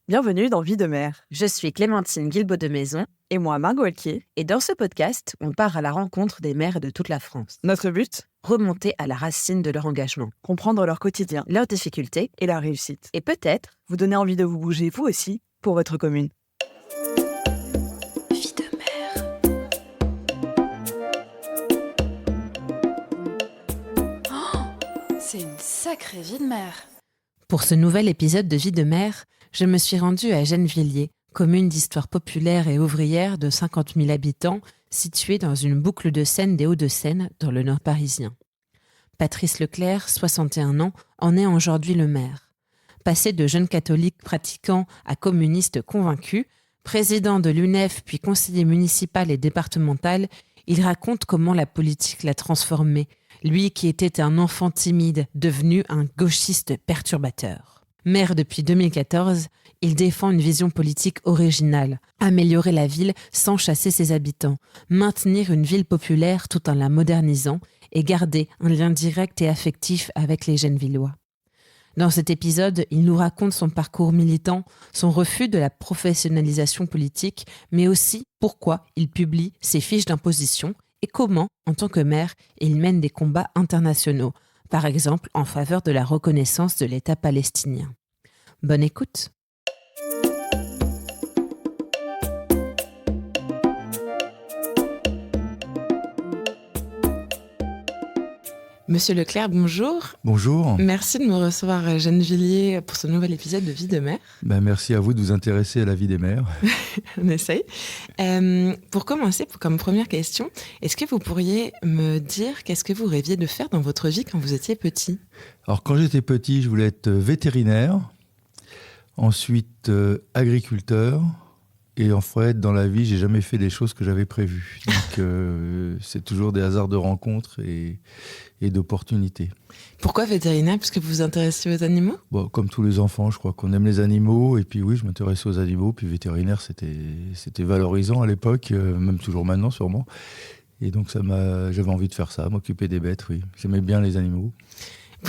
Bienvenue dans Vie de mère. Je suis Clémentine Guilbaud de Maison. Et moi, Margot Elquier. Et dans ce podcast, on part à la rencontre des mères de toute la France. Notre but ? Remonter à la racine de leur engagement. Comprendre leur quotidien, leurs difficultés et leur réussite. Et peut-être vous donner envie de vous bouger, vous aussi, pour votre commune. Vie de mère. Oh, c'est une sacrée vie de mère. Pour ce nouvel épisode de Vie de mère, je me suis rendue à Gennevilliers, commune d'histoire populaire et ouvrière de 50 000 habitants, située dans une boucle de Seine des Hauts-de-Seine, dans le nord parisien. Patrice Leclerc, 61 ans, en est aujourd'hui le maire. Passé de jeune catholique pratiquant à communiste convaincu, président de l'UNEF puis conseiller municipal et départemental, il raconte comment la politique l'a transformé, lui qui était un enfant timide, devenu un gauchiste perturbateur. Maire depuis 2014, il défend une vision politique originale, améliorer la ville sans chasser ses habitants, maintenir une ville populaire tout en la modernisant et garder un lien direct et affectif avec les Gennevillois. Dans cet épisode, il nous raconte son parcours militant, son refus de la professionnalisation politique, mais aussi pourquoi il publie ses fiches d'imposition et comment, en tant que maire, il mène des combats internationaux, par exemple en faveur de la reconnaissance de l'État palestinien. Bonne écoute. Monsieur Leclerc, bonjour. Bonjour. Merci de me recevoir à Gennevilliers pour ce nouvel épisode de Vie de mère. Merci à vous de vous intéresser à la vie des mères. On essaye. Pour commencer, comme première question, est-ce que vous pourriez me dire qu'est-ce que vous rêviez de faire dans votre vie quand vous étiez petit ? Alors quand j'étais petit, je voulais être vétérinaire, ensuite agriculteur, et en fait, dans la vie, j'ai jamais fait des choses que j'avais prévues. Donc c'est toujours des hasards de rencontres et d'opportunités. Pourquoi vétérinaire ? Parce que vous vous intéressez aux animaux ? Bon, comme tous les enfants, je crois qu'on aime les animaux. Et puis oui, je m'intéressais aux animaux. Puis vétérinaire, c'était valorisant à l'époque, même toujours maintenant sûrement. Et donc j'avais envie de faire ça, m'occuper des bêtes, oui. J'aimais bien les animaux.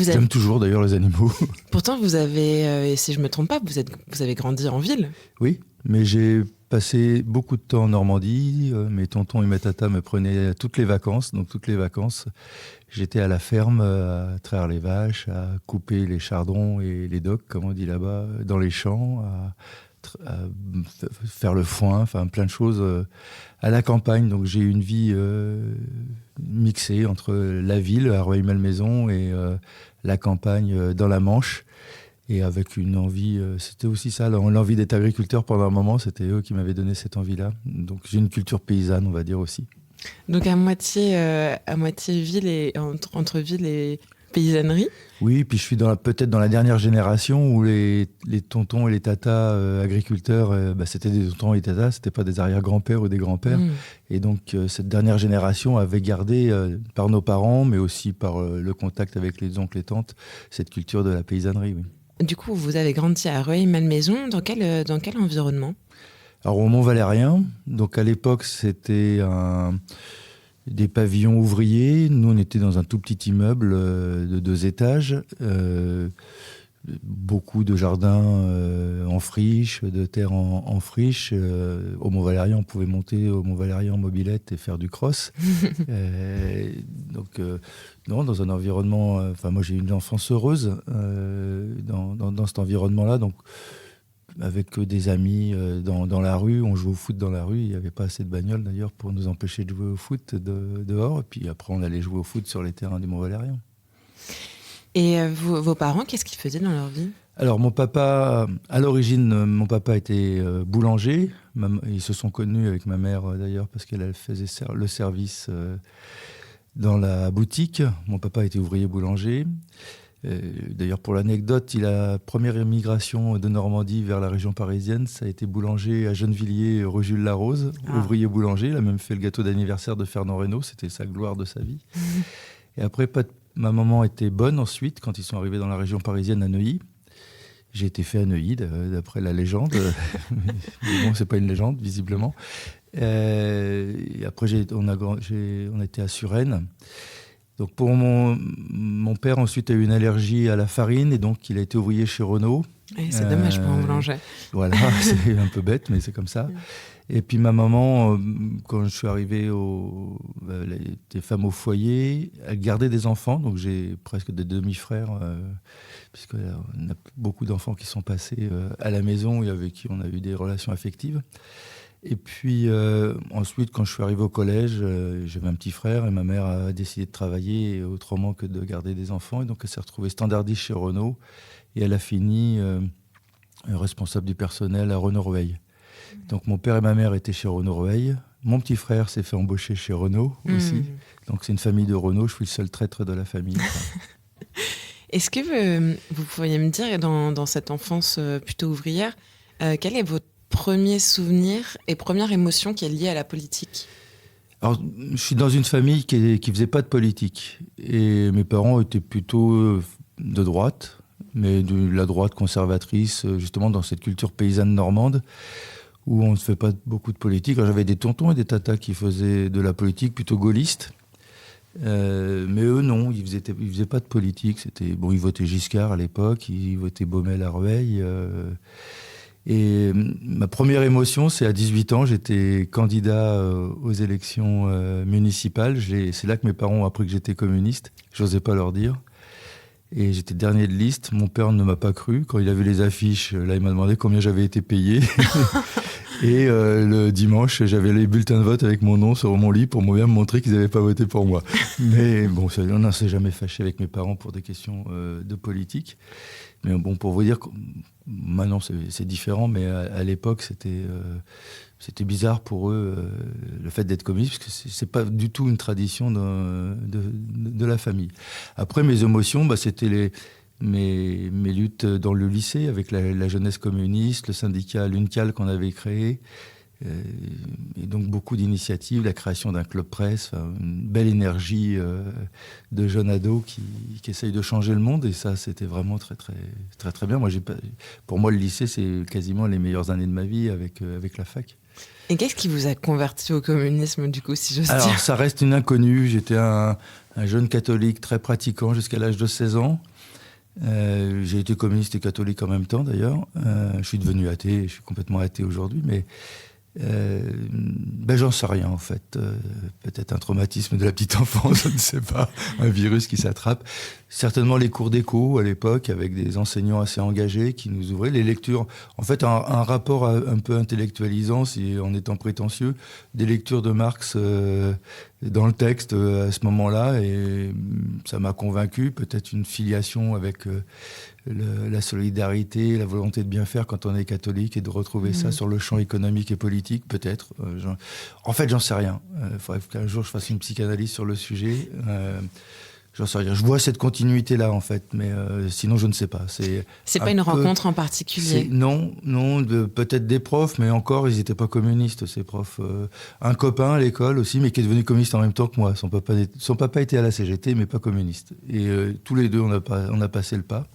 J'aime toujours d'ailleurs les animaux. Pourtant, vous avez, si je ne me trompe pas, vous avez grandi en ville. Oui, mais j'ai passé beaucoup de temps en Normandie. Mes tontons et mes tatas me prenaient toutes les vacances. Donc toutes les vacances, j'étais à la ferme à traire les vaches, à couper les chardons et les docks, comme on dit là-bas, dans les champs, à faire le foin, enfin plein de choses à la campagne. Donc j'ai eu une vie mixée entre la ville, à Rueil-Malmaison, et la campagne dans la Manche. Et avec une envie, c'était aussi ça, l'envie d'être agriculteur pendant un moment, c'était eux qui m'avaient donné cette envie-là. Donc j'ai une culture paysanne, on va dire aussi. Donc à moitié ville et entre ville et paysannerie. Oui, puis je suis peut-être dans la dernière génération où les tontons et les tatas agriculteurs, c'était des tontons et des tatas, c'était pas des arrière-grands-pères ou des grands-pères. Et donc cette dernière génération avait gardé par nos parents, mais aussi par le contact avec les oncles et tantes, cette culture de la paysannerie. Oui. Du coup, vous avez grandi à Rueil-Malmaison. Dans quel environnement ? Alors au Mont-Valérien, donc à l'époque c'était des pavillons ouvriers. Nous on était dans un tout petit immeuble de 2 étages, beaucoup de jardins en friche, de terre en friche. Au Mont-Valérien, on pouvait monter au Mont-Valérien en mobilette et faire du cross. Non, dans un environnement... moi j'ai eu une enfance heureuse dans cet environnement-là. Donc avec des amis dans la rue, on jouait au foot dans la rue. Il n'y avait pas assez de bagnoles d'ailleurs pour nous empêcher de jouer au foot dehors. Et puis après, on allait jouer au foot sur les terrains du Mont-Valérien. Et vos parents, qu'est-ce qu'ils faisaient dans leur vie ? Alors mon papa, à l'origine, mon papa était boulanger. Ils se sont connus avec ma mère d'ailleurs parce qu'elle faisait le service dans la boutique. Mon papa était ouvrier boulanger. D'ailleurs, pour l'anecdote, la première émigration de Normandie vers la région parisienne, ça a été boulanger à Gennevilliers, rue Jules Larose, ouvrier boulanger. Il a même fait le gâteau d'anniversaire de Fernand Reynaud, c'était sa gloire de sa vie. Et après, ma maman était bonne ensuite, quand ils sont arrivés dans la région parisienne à Neuilly. J'ai été fait à Neuilly, d'après la légende. Mais bon, c'est pas une légende, visiblement. Et après, on était à Suresnes. Donc pour mon père, ensuite, a eu une allergie à la farine et donc il a été ouvrier chez Renault. Et c'est dommage pour un boulanger. Voilà, c'est un peu bête, mais c'est comme ça. Et puis ma maman, quand je suis arrivé elle était femme au foyer, elle gardait des enfants, donc j'ai presque des demi-frères, puisqu'on a beaucoup d'enfants qui sont passés à la maison et avec qui on a eu des relations affectives. Et puis ensuite, quand je suis arrivé au collège, j'avais un petit frère et ma mère a décidé de travailler autrement que de garder des enfants. Et donc elle s'est retrouvée standardiste chez Renault et elle a fini responsable du personnel à Renault-Roeil. Donc mon père et ma mère étaient chez Renault-Roeil. Mon petit frère s'est fait embaucher chez Renault aussi. Donc c'est une famille de Renault, je suis le seul traître de la famille. Est-ce que vous pourriez me dire, dans cette enfance plutôt ouvrière, quel est votre premier souvenir et première émotion qui est liée à la politique ? Alors, je suis dans une famille qui faisait pas de politique. Et mes parents étaient plutôt de droite, mais de la droite conservatrice, justement dans cette culture paysanne normande, où on ne fait pas beaucoup de politique. Alors, j'avais des tontons et des tatas qui faisaient de la politique plutôt gaulliste. Mais eux, non, ils faisaient pas de politique. Ils votaient Giscard à l'époque, ils votaient Baumel à Rueil. Et ma première émotion, c'est à 18 ans, j'étais candidat aux élections municipales. C'est là que mes parents ont appris que j'étais communiste. J'osais pas leur dire. Et j'étais dernier de liste. Mon père ne m'a pas cru. Quand il a vu les affiches, là, il m'a demandé combien j'avais été payé. Et le dimanche, j'avais les bulletins de vote avec mon nom sur mon lit pour bien me montrer qu'ils n'avaient pas voté pour moi. Mais bon, on ne s'est jamais fâché avec mes parents pour des questions de politique. Mais bon, pour vous dire, maintenant c'est différent, mais à l'époque c'était bizarre pour eux le fait d'être communiste, parce que c'est pas du tout une tradition de la famille. Après, mes émotions, c'était mes luttes dans le lycée avec la jeunesse communiste, le syndicat l'UNCAL qu'on avait créé. Et donc beaucoup d'initiatives, la création d'un club presse, une belle énergie de jeunes ados qui essayent de changer le monde, et ça c'était vraiment très très très très bien. Pour moi le lycée c'est quasiment les meilleures années de ma vie avec la fac. Et qu'est-ce qui vous a converti au communisme du coup, si j'ose dire ? Alors ça reste une inconnue, j'étais un jeune catholique très pratiquant jusqu'à l'âge de 16 ans. J'ai été communiste et catholique en même temps d'ailleurs. Je suis devenu athée, je suis complètement athée aujourd'hui, mais j'en sais rien en fait. Peut-être un traumatisme de la petite enfance, je ne sais pas, un virus qui s'attrape. Certainement les cours d'éco à l'époque avec des enseignants assez engagés qui nous ouvraient les lectures. En fait, un rapport un peu intellectualisant, en étant prétentieux, des lectures de Marx dans le texte à ce moment-là, et ça m'a convaincu. Peut-être une filiation avec la solidarité, la volonté de bien faire quand on est catholique, et de retrouver ça sur le champ économique et politique, peut-être. En fait, j'en sais rien. Il faudrait qu'un jour je fasse une psychanalyse sur le sujet. J'en sais rien. Je vois cette continuité-là, en fait, mais sinon, je ne sais pas. C'est pas une rencontre en particulier ? Non, peut-être des profs, mais encore, ils n'étaient pas communistes, ces profs. Un copain à l'école aussi, mais qui est devenu communiste en même temps que moi. Son papa était à la CGT, mais pas communiste. Et tous les deux, on a passé le pas.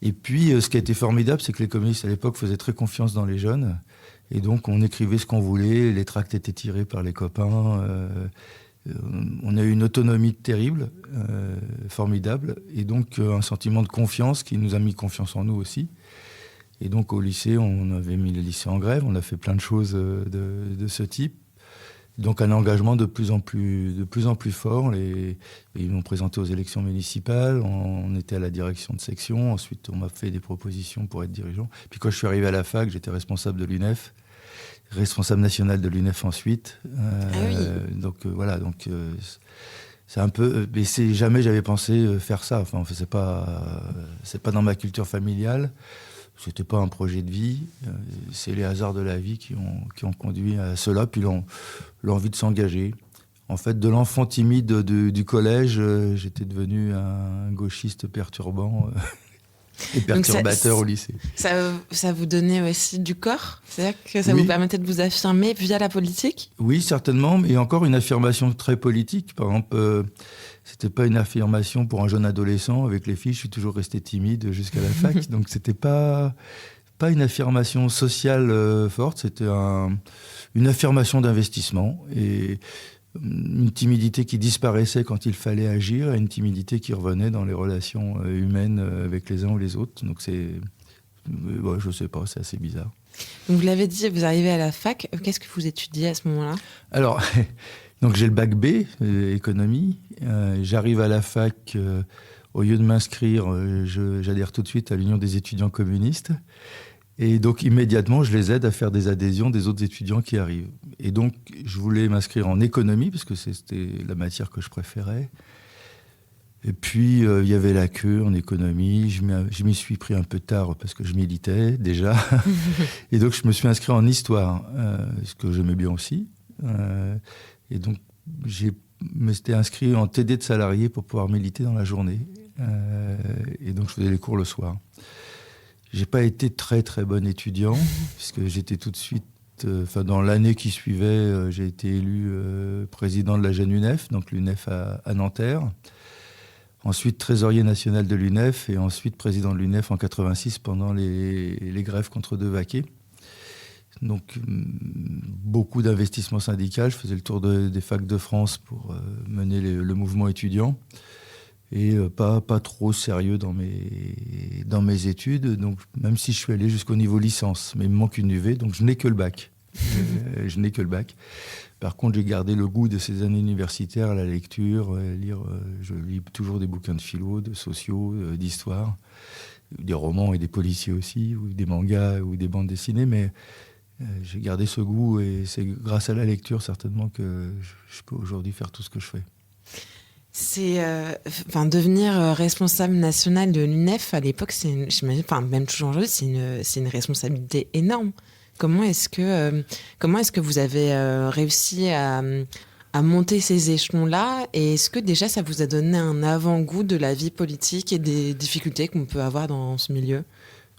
Et puis, ce qui a été formidable, c'est que les communistes, à l'époque, faisaient très confiance dans les jeunes. Et donc, on écrivait ce qu'on voulait, les tracts étaient tirés par les copains. On a eu une autonomie terrible, formidable, et donc un sentiment de confiance qui nous a mis confiance en nous aussi. Et donc, au lycée, on avait mis le lycée en grève, on a fait plein de choses de ce type. Donc un engagement de plus en plus fort. Ils m'ont présenté aux élections municipales, on était à la direction de section, ensuite on m'a fait des propositions pour être dirigeant. Puis quand je suis arrivé à la fac, j'étais responsable de l'UNEF, responsable national de l'UNEF ensuite. Donc voilà, c'est un peu... Mais jamais j'avais pensé faire ça, enfin c'est pas dans ma culture familiale. C'était pas un projet de vie, c'est les hasards de la vie qui ont conduit à cela, puis l'envie de s'engager. En fait, de l'enfant timide du collège, j'étais devenu un gauchiste perturbant et perturbateur au lycée. Ça vous donnait aussi du corps ? C'est-à-dire que ça vous permettait de vous affirmer via la politique ? Oui, certainement, mais encore une affirmation très politique. Par exemple, c'était pas une affirmation pour un jeune adolescent. Avec les filles, je suis toujours resté timide jusqu'à la fac. Donc, c'était pas une affirmation sociale forte. C'était une affirmation d'investissement. Et une timidité qui disparaissait quand il fallait agir, et une timidité qui revenait dans les relations humaines avec les uns ou les autres. Donc, je sais pas, c'est assez bizarre. Donc vous l'avez dit, vous arrivez à la fac. Qu'est-ce que vous étudiez à ce moment-là ? Alors, donc j'ai le bac B, économie. J'arrive à la fac, au lieu de m'inscrire, j'adhère tout de suite à l'Union des étudiants communistes. Et donc immédiatement, je les aide à faire des adhésions des autres étudiants qui arrivent. Et donc, je voulais m'inscrire en économie, parce que c'était la matière que je préférais. Et puis, il y avait la queue en économie. Je m'y suis pris un peu tard parce que je militais déjà. Et donc, je me suis inscrit en histoire, ce que j'aimais bien aussi. Et donc, je m'étais inscrit en TD de salarié pour pouvoir militer dans la journée. Et donc, je faisais les cours le soir. J'ai pas été très, très bon étudiant, puisque j'étais tout de suite... dans l'année qui suivait, j'ai été élu président de la jeune UNEF, donc l'UNEF à Nanterre. Ensuite, trésorier national de l'UNEF et ensuite président de l'UNEF en 86 pendant les grèves contre Devaquet. Donc, beaucoup d'investissements syndicaux. Je faisais le tour des facs de France pour mener le mouvement étudiant. Et pas trop sérieux dans mes études. Donc, même si je suis allé jusqu'au niveau licence, mais il me manque une UV, donc je n'ai que le bac. Je n'ai que le bac. Par contre, j'ai gardé le goût de ces années universitaires à la lecture, je lis toujours des bouquins de philo, de sociaux, d'histoire, des romans et des policiers aussi, ou des mangas ou des bandes dessinées, mais j'ai gardé ce goût et c'est grâce à la lecture certainement que je peux aujourd'hui faire tout ce que je fais. C'est devenir responsable national de l'UNEF à l'époque, j'imagine, même toujours aujourd'hui, c'est une responsabilité énorme. Comment est-ce que vous avez réussi à monter ces échelons-là, et est-ce que déjà ça vous a donné un avant-goût de la vie politique et des difficultés qu'on peut avoir dans ce milieu ?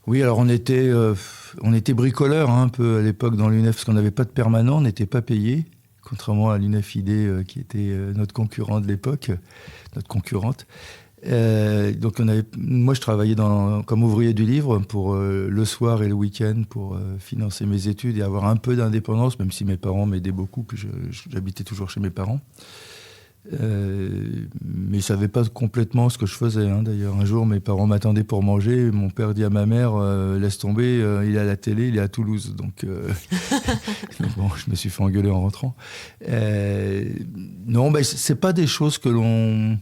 Oui, alors on était bricoleurs un peu à l'époque dans l'UNEF, parce qu'on n'avait pas de permanent, on n'était pas payé, contrairement à l'UNEF-ID qui était notre concurrent de l'époque, notre concurrente. Donc moi je travaillais comme ouvrier du livre pour le soir et le week-end pour financer mes études et avoir un peu d'indépendance, même si mes parents m'aidaient beaucoup, puis j'habitais toujours chez mes parents. Mais ils ne savaient pas complètement ce que je faisais. D'ailleurs, un jour, mes parents m'attendaient pour manger. Mon père dit à ma mère, laisse tomber, il est à la télé, il est à Toulouse. Donc, bon, je me suis fait engueuler en rentrant. Non, c'est pas des choses que l'on...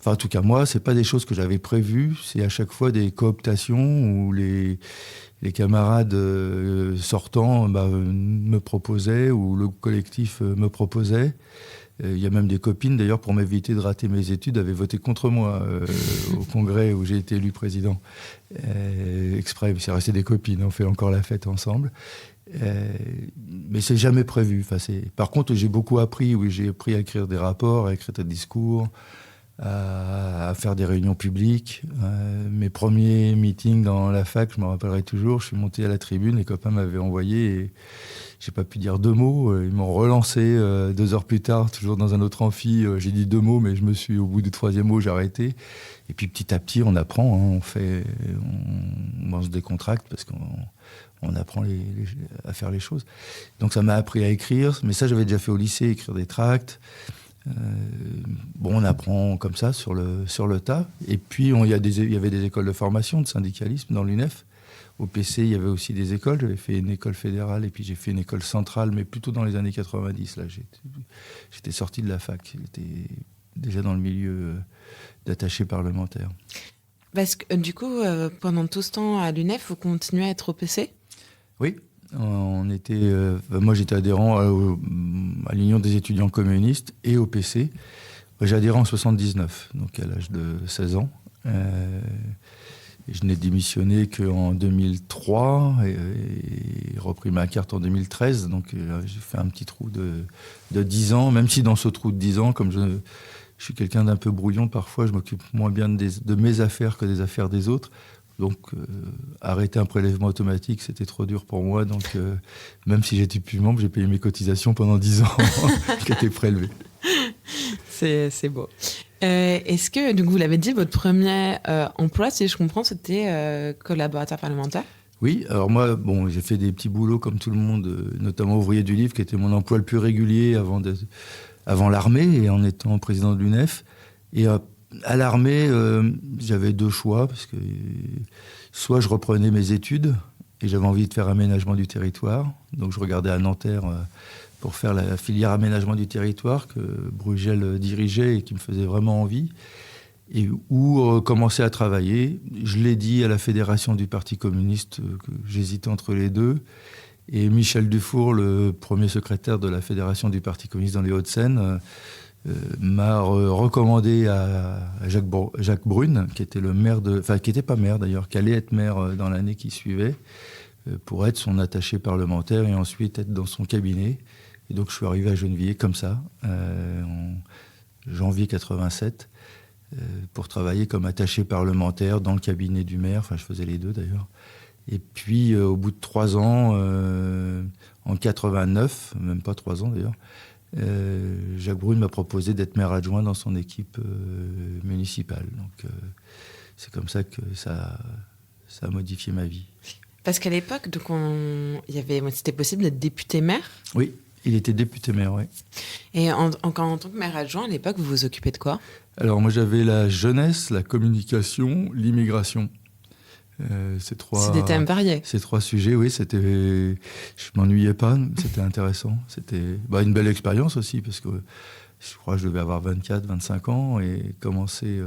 Enfin, en tout cas, moi, c'est pas des choses que j'avais prévues. C'est à chaque fois des cooptations où les camarades sortants me proposaient, ou le collectif me proposait. Il y a même des copines, d'ailleurs, pour m'éviter de rater mes études, avaient voté contre moi au congrès où j'ai été élu président. Exprès, c'est resté des copines, on fait encore la fête ensemble. Mais c'est jamais prévu. Par contre, j'ai beaucoup appris. Oui, j'ai appris à écrire des rapports, à écrire des discours, à faire des réunions publiques. Mes premiers meetings dans la fac, je me rappellerai toujours, je suis monté à la tribune, les copains m'avaient envoyé et j'ai pas pu dire 2 mots. Ils m'ont relancé 2 heures plus tard, toujours dans un autre amphi. J'ai dit 2 mots, mais au bout du 3e mot, j'ai arrêté. Et puis petit à petit, on apprend, on se décontracte parce qu'on apprend à faire les choses. Donc ça m'a appris à écrire, mais ça j'avais déjà fait au lycée, écrire des tracts. On apprend comme ça sur le tas. Et puis il y avait des écoles de formation de syndicalisme dans l'UNEF. Au PC, il y avait aussi des écoles. J'avais fait une école fédérale et puis j'ai fait une école centrale, mais plutôt dans les années 90. Là, j'étais sorti de la fac. J'étais déjà dans le milieu d'attaché parlementaire. Parce que du coup, pendant tout ce temps à l'UNEF, vous continuez à être au PC ? Oui. Moi, j'étais adhérent à l'Union des étudiants communistes et au PC. J'ai adhéré en 79, donc à l'âge de 16 ans. Je n'ai démissionné qu'en 2003 et repris ma carte en 2013. Donc j'ai fait un petit trou de 10 ans, même si dans ce trou de 10 ans, comme je suis quelqu'un d'un peu brouillon, parfois je m'occupe moins bien de mes affaires que des affaires des autres. Donc arrêter un prélèvement automatique, c'était trop dur pour moi. Donc même si j'étais plus membre, j'ai payé mes cotisations pendant 10 ans qui étaient prélevées. C'est beau. Est-ce que, donc vous l'avez dit, votre premier emploi, si je comprends, c'était collaborateur parlementaire ? Oui, alors moi, j'ai fait des petits boulots comme tout le monde, notamment ouvrier du livre, qui était mon emploi le plus régulier avant l'armée et en étant président de l'UNEF. Et à l'armée, j'avais 2 choix, parce que soit je reprenais mes études, et j'avais envie de faire aménagement du territoire. Donc je regardais à Nanterre pour faire la filière aménagement du territoire que Bruegel dirigeait et qui me faisait vraiment envie. Ou commencer à travailler. Je l'ai dit à la fédération du Parti communiste que j'hésitais entre les deux. Et Michel Dufour, le premier secrétaire de la fédération du Parti communiste dans les Hauts-de-Seine, m'a recommandé à Jacques Brune, qui était le maire qui n'était pas maire d'ailleurs, qui allait être maire dans l'année qui suivait, pour être son attaché parlementaire et ensuite être dans son cabinet. Et donc je suis arrivé à Gennevilliers comme ça, en janvier 87, pour travailler comme attaché parlementaire dans le cabinet du maire. Enfin, je faisais les deux d'ailleurs. Et puis, au bout de 3 ans, en 89, même pas 3 ans d'ailleurs, Jacques Brune m'a proposé d'être maire adjoint dans son équipe municipale. Donc, c'est comme ça que ça a modifié ma vie. Parce qu'à l'époque, donc c'était possible d'être député maire. Oui, il était député maire, oui. Et en tant que maire adjoint, à l'époque, vous vous occupez de quoi ? Alors, moi, j'avais la jeunesse, la communication, l'immigration. C'est des thèmes variés. Ces 3 sujets, oui, je m'ennuyais pas, c'était intéressant. C'était une belle expérience aussi, parce que je crois que je devais avoir 24, 25 ans, et commencer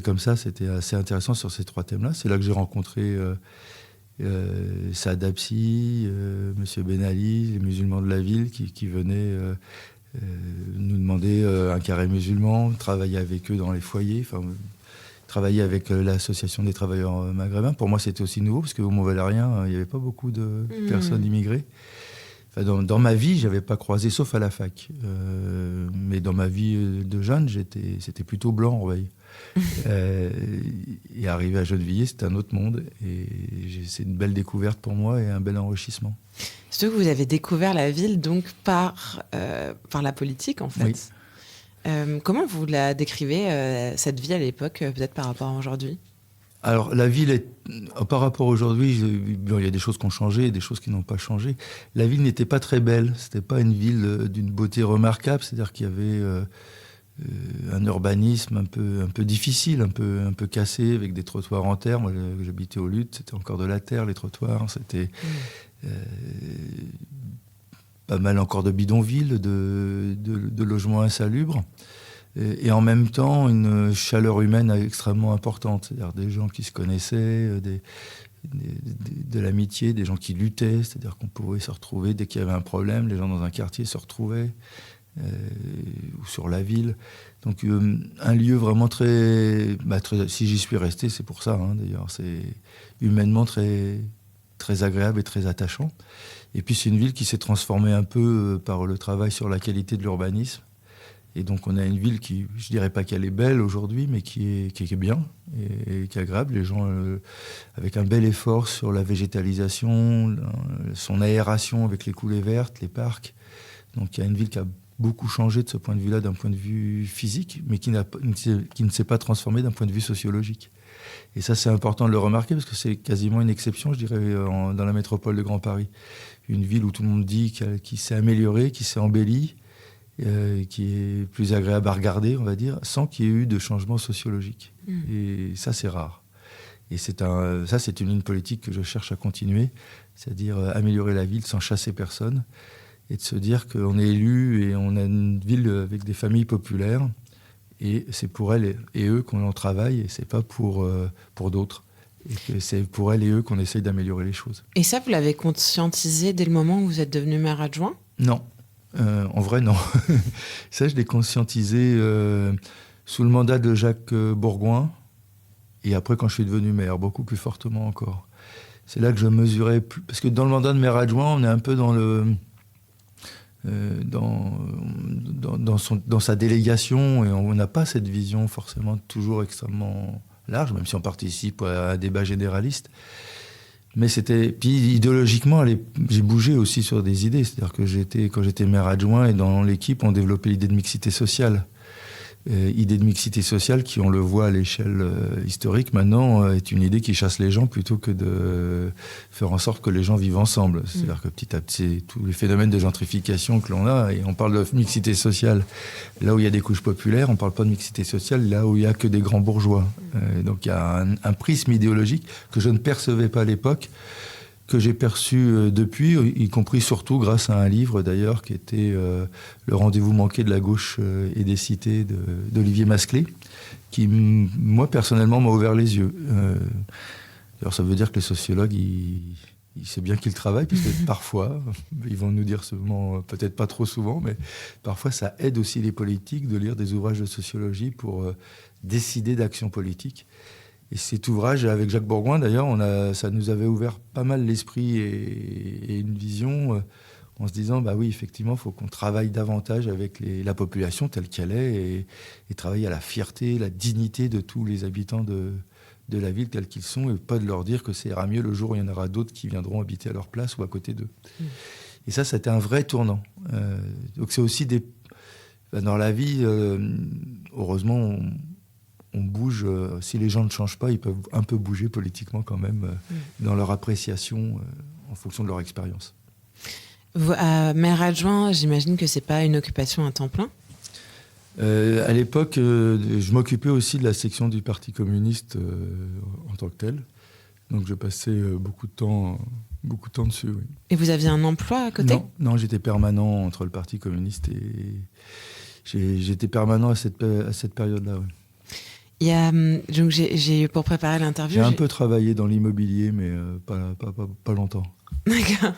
comme ça, c'était assez intéressant sur ces 3 thèmes-là. C'est là que j'ai rencontré Saad Absi, Monsieur Ben Ali, les musulmans de la ville qui venaient nous demander un carré musulman, travailler avec eux dans les foyers, travailler avec l'association des travailleurs maghrébins. Pour moi, c'était aussi nouveau, parce qu'au Mont-Valérien, il n'y avait pas beaucoup de personnes immigrées. Dans ma vie, je n'avais pas croisé, sauf à la fac. Mais dans ma vie de jeune, c'était plutôt blanc, on va dire. Et arrivé à Gennevilliers, c'était un autre monde. Et c'est une belle découverte pour moi et un bel enrichissement. Surtout que vous avez découvert la ville donc par la politique, en fait. Oui. Comment vous la décrivez, cette vie à l'époque, peut-être par rapport à aujourd'hui ? Alors, la ville, par rapport à aujourd'hui, il y a des choses qui ont changé et des choses qui n'ont pas changé. La ville n'était pas très belle. C'était pas une ville d'une beauté remarquable. C'est-à-dire qu'il y avait un urbanisme un peu difficile, un peu cassé, avec des trottoirs en terre. Moi, j'habitais au Luth, c'était encore de la terre, les trottoirs. C'était pas mal encore de bidonvilles, de logements insalubres. Et en même temps, une chaleur humaine extrêmement importante. C'est-à-dire des gens qui se connaissaient, de l'amitié, des gens qui luttaient. C'est-à-dire qu'on pouvait se retrouver dès qu'il y avait un problème. Les gens dans un quartier se retrouvaient, ou sur la ville. Donc un lieu vraiment très... si j'y suis resté, c'est pour ça, d'ailleurs. C'est humainement très, très agréable et très attachant. Et puis c'est une ville qui s'est transformée un peu par le travail sur la qualité de l'urbanisme. Et donc on a une ville qui, je dirais pas qu'elle est belle aujourd'hui, mais qui est bien et qui est agréable. Les gens avec un bel effort sur la végétalisation, son aération avec les coulées vertes, les parcs. Donc il y a une ville qui a beaucoup changé de ce point de vue-là, d'un point de vue physique, mais qui ne s'est pas transformée d'un point de vue sociologique. Et ça, c'est important de le remarquer, parce que c'est quasiment une exception, je dirais, dans la métropole de Grand Paris. Une ville où tout le monde dit qu'il s'est améliorée, qui s'est embellie, qui est plus agréable à regarder, on va dire, sans qu'il y ait eu de changement sociologique. Et ça, c'est rare. Et ça, c'est une ligne politique que je cherche à continuer, c'est-à-dire améliorer la ville sans chasser personne, et de se dire qu'on est élu et on a une ville avec des familles populaires, et c'est pour elles et eux qu'on en travaille, et c'est pas pour d'autres. Et que c'est pour elles et eux qu'on essaye d'améliorer les choses. Et ça, vous l'avez conscientisé dès le moment où vous êtes devenu maire adjoint ? Non. En vrai, non. Ça, je l'ai conscientisé sous le mandat de Jacques Bourgoin, et après, quand je suis devenu maire, beaucoup plus fortement encore. C'est là que je mesurais plus... Parce que dans le mandat de maire adjoint, on est un peu dans sa délégation, et on n'a pas cette vision forcément toujours extrêmement large, même si on participe à un débat généraliste. Mais puis idéologiquement, j'ai bougé aussi sur des idées. C'est-à-dire que quand j'étais maire adjoint et dans l'équipe, on développait l'idée de mixité sociale. idée de mixité sociale qui, on le voit à l'échelle historique, maintenant est une idée qui chasse les gens plutôt que de faire en sorte que les gens vivent ensemble. C'est-à-dire que petit à petit, tous les phénomènes de gentrification que l'on a, et on parle de mixité sociale là où il y a des couches populaires, on ne parle pas de mixité sociale là où il n'y a que des grands bourgeois. Donc il y a un prisme idéologique que je ne percevais pas à l'époque, que j'ai perçu depuis, y compris surtout grâce à un livre d'ailleurs qui était Le rendez-vous manqué de la gauche et des cités d'Olivier Masclet, qui moi personnellement m'a ouvert les yeux. Alors ça veut dire que les sociologues, c'est bien qu'ils travaillent, puisque parfois, ils vont nous dire seulement, peut-être pas trop souvent, mais parfois ça aide aussi les politiques de lire des ouvrages de sociologie pour décider d'actions politiques. Et cet ouvrage, avec Jacques Bourgoin, d'ailleurs, ça nous avait ouvert pas mal l'esprit et une vision en se disant, bah oui, effectivement, il faut qu'on travaille davantage avec la population telle qu'elle est et travailler à la fierté, la dignité de tous les habitants de la ville tels qu'ils sont et pas de leur dire que ça ira mieux le jour où il y en aura d'autres qui viendront habiter à leur place ou à côté d'eux. Et ça, c'était un vrai tournant. Donc c'est aussi dans la vie, heureusement, on bouge. Si les gens ne changent pas, ils peuvent un peu bouger politiquement quand même dans leur appréciation en fonction de leur expérience. Maire adjoint, j'imagine que c'est pas une occupation à temps plein. À l'époque, je m'occupais aussi de la section du Parti communiste en tant que tel. Donc je passais beaucoup de temps dessus. Oui. Et vous aviez un emploi à côté ? Non, j'étais permanent entre le Parti communiste et j'étais permanent à cette période-là. Oui. Donc j'ai pour préparer l'interview. J'ai un peu travaillé dans l'immobilier, mais pas longtemps. D'accord.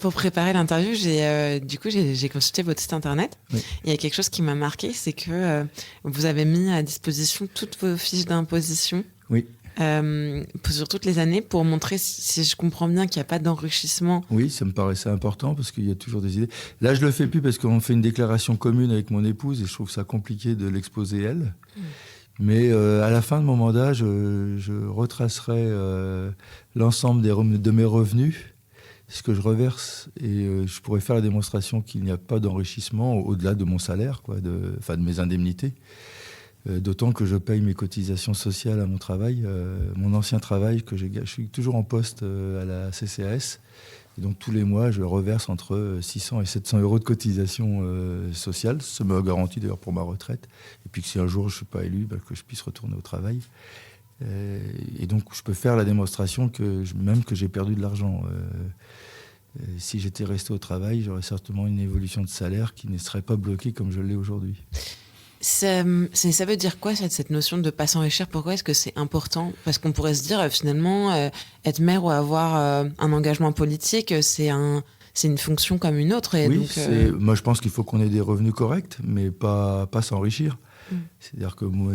Pour préparer l'interview, j'ai consulté votre site internet. Oui. Il y a quelque chose qui m'a marqué, c'est que vous avez mis à disposition toutes vos fiches d'imposition. Oui. Sur toutes les années, pour montrer, si je comprends bien, qu'il n'y a pas d'enrichissement. Oui, ça me paraissait important parce qu'il y a toujours des idées. Là, je le fais plus parce qu'on fait une déclaration commune avec mon épouse et je trouve ça compliqué de l'exposer elle. Mais à la fin de mon mandat, je retracerai l'ensemble de mes revenus, ce que je reverse, et je pourrais faire la démonstration qu'il n'y a pas d'enrichissement au-delà de mon salaire, de mes indemnités. D'autant que je paye mes cotisations sociales à mon travail, mon ancien travail, je suis toujours en poste à la CCAS. Et donc tous les mois, je reverse entre 600 et 700 euros de cotisations sociales. Ça me garantit d'ailleurs pour ma retraite. Et puis que si un jour je ne suis pas élu, que je puisse retourner au travail. Et donc je peux faire la démonstration que j'ai perdu de l'argent. Si j'étais resté au travail, j'aurais certainement une évolution de salaire qui ne serait pas bloquée comme je l'ai aujourd'hui. Ça veut dire quoi, cette notion de ne pas s'enrichir ? Pourquoi est-ce que c'est important ? Parce qu'on pourrait se dire, finalement, être maire ou avoir un engagement politique, c'est une fonction comme une autre. Et oui, donc, moi je pense qu'il faut qu'on ait des revenus corrects, mais pas s'enrichir. C'est-à-dire que moi,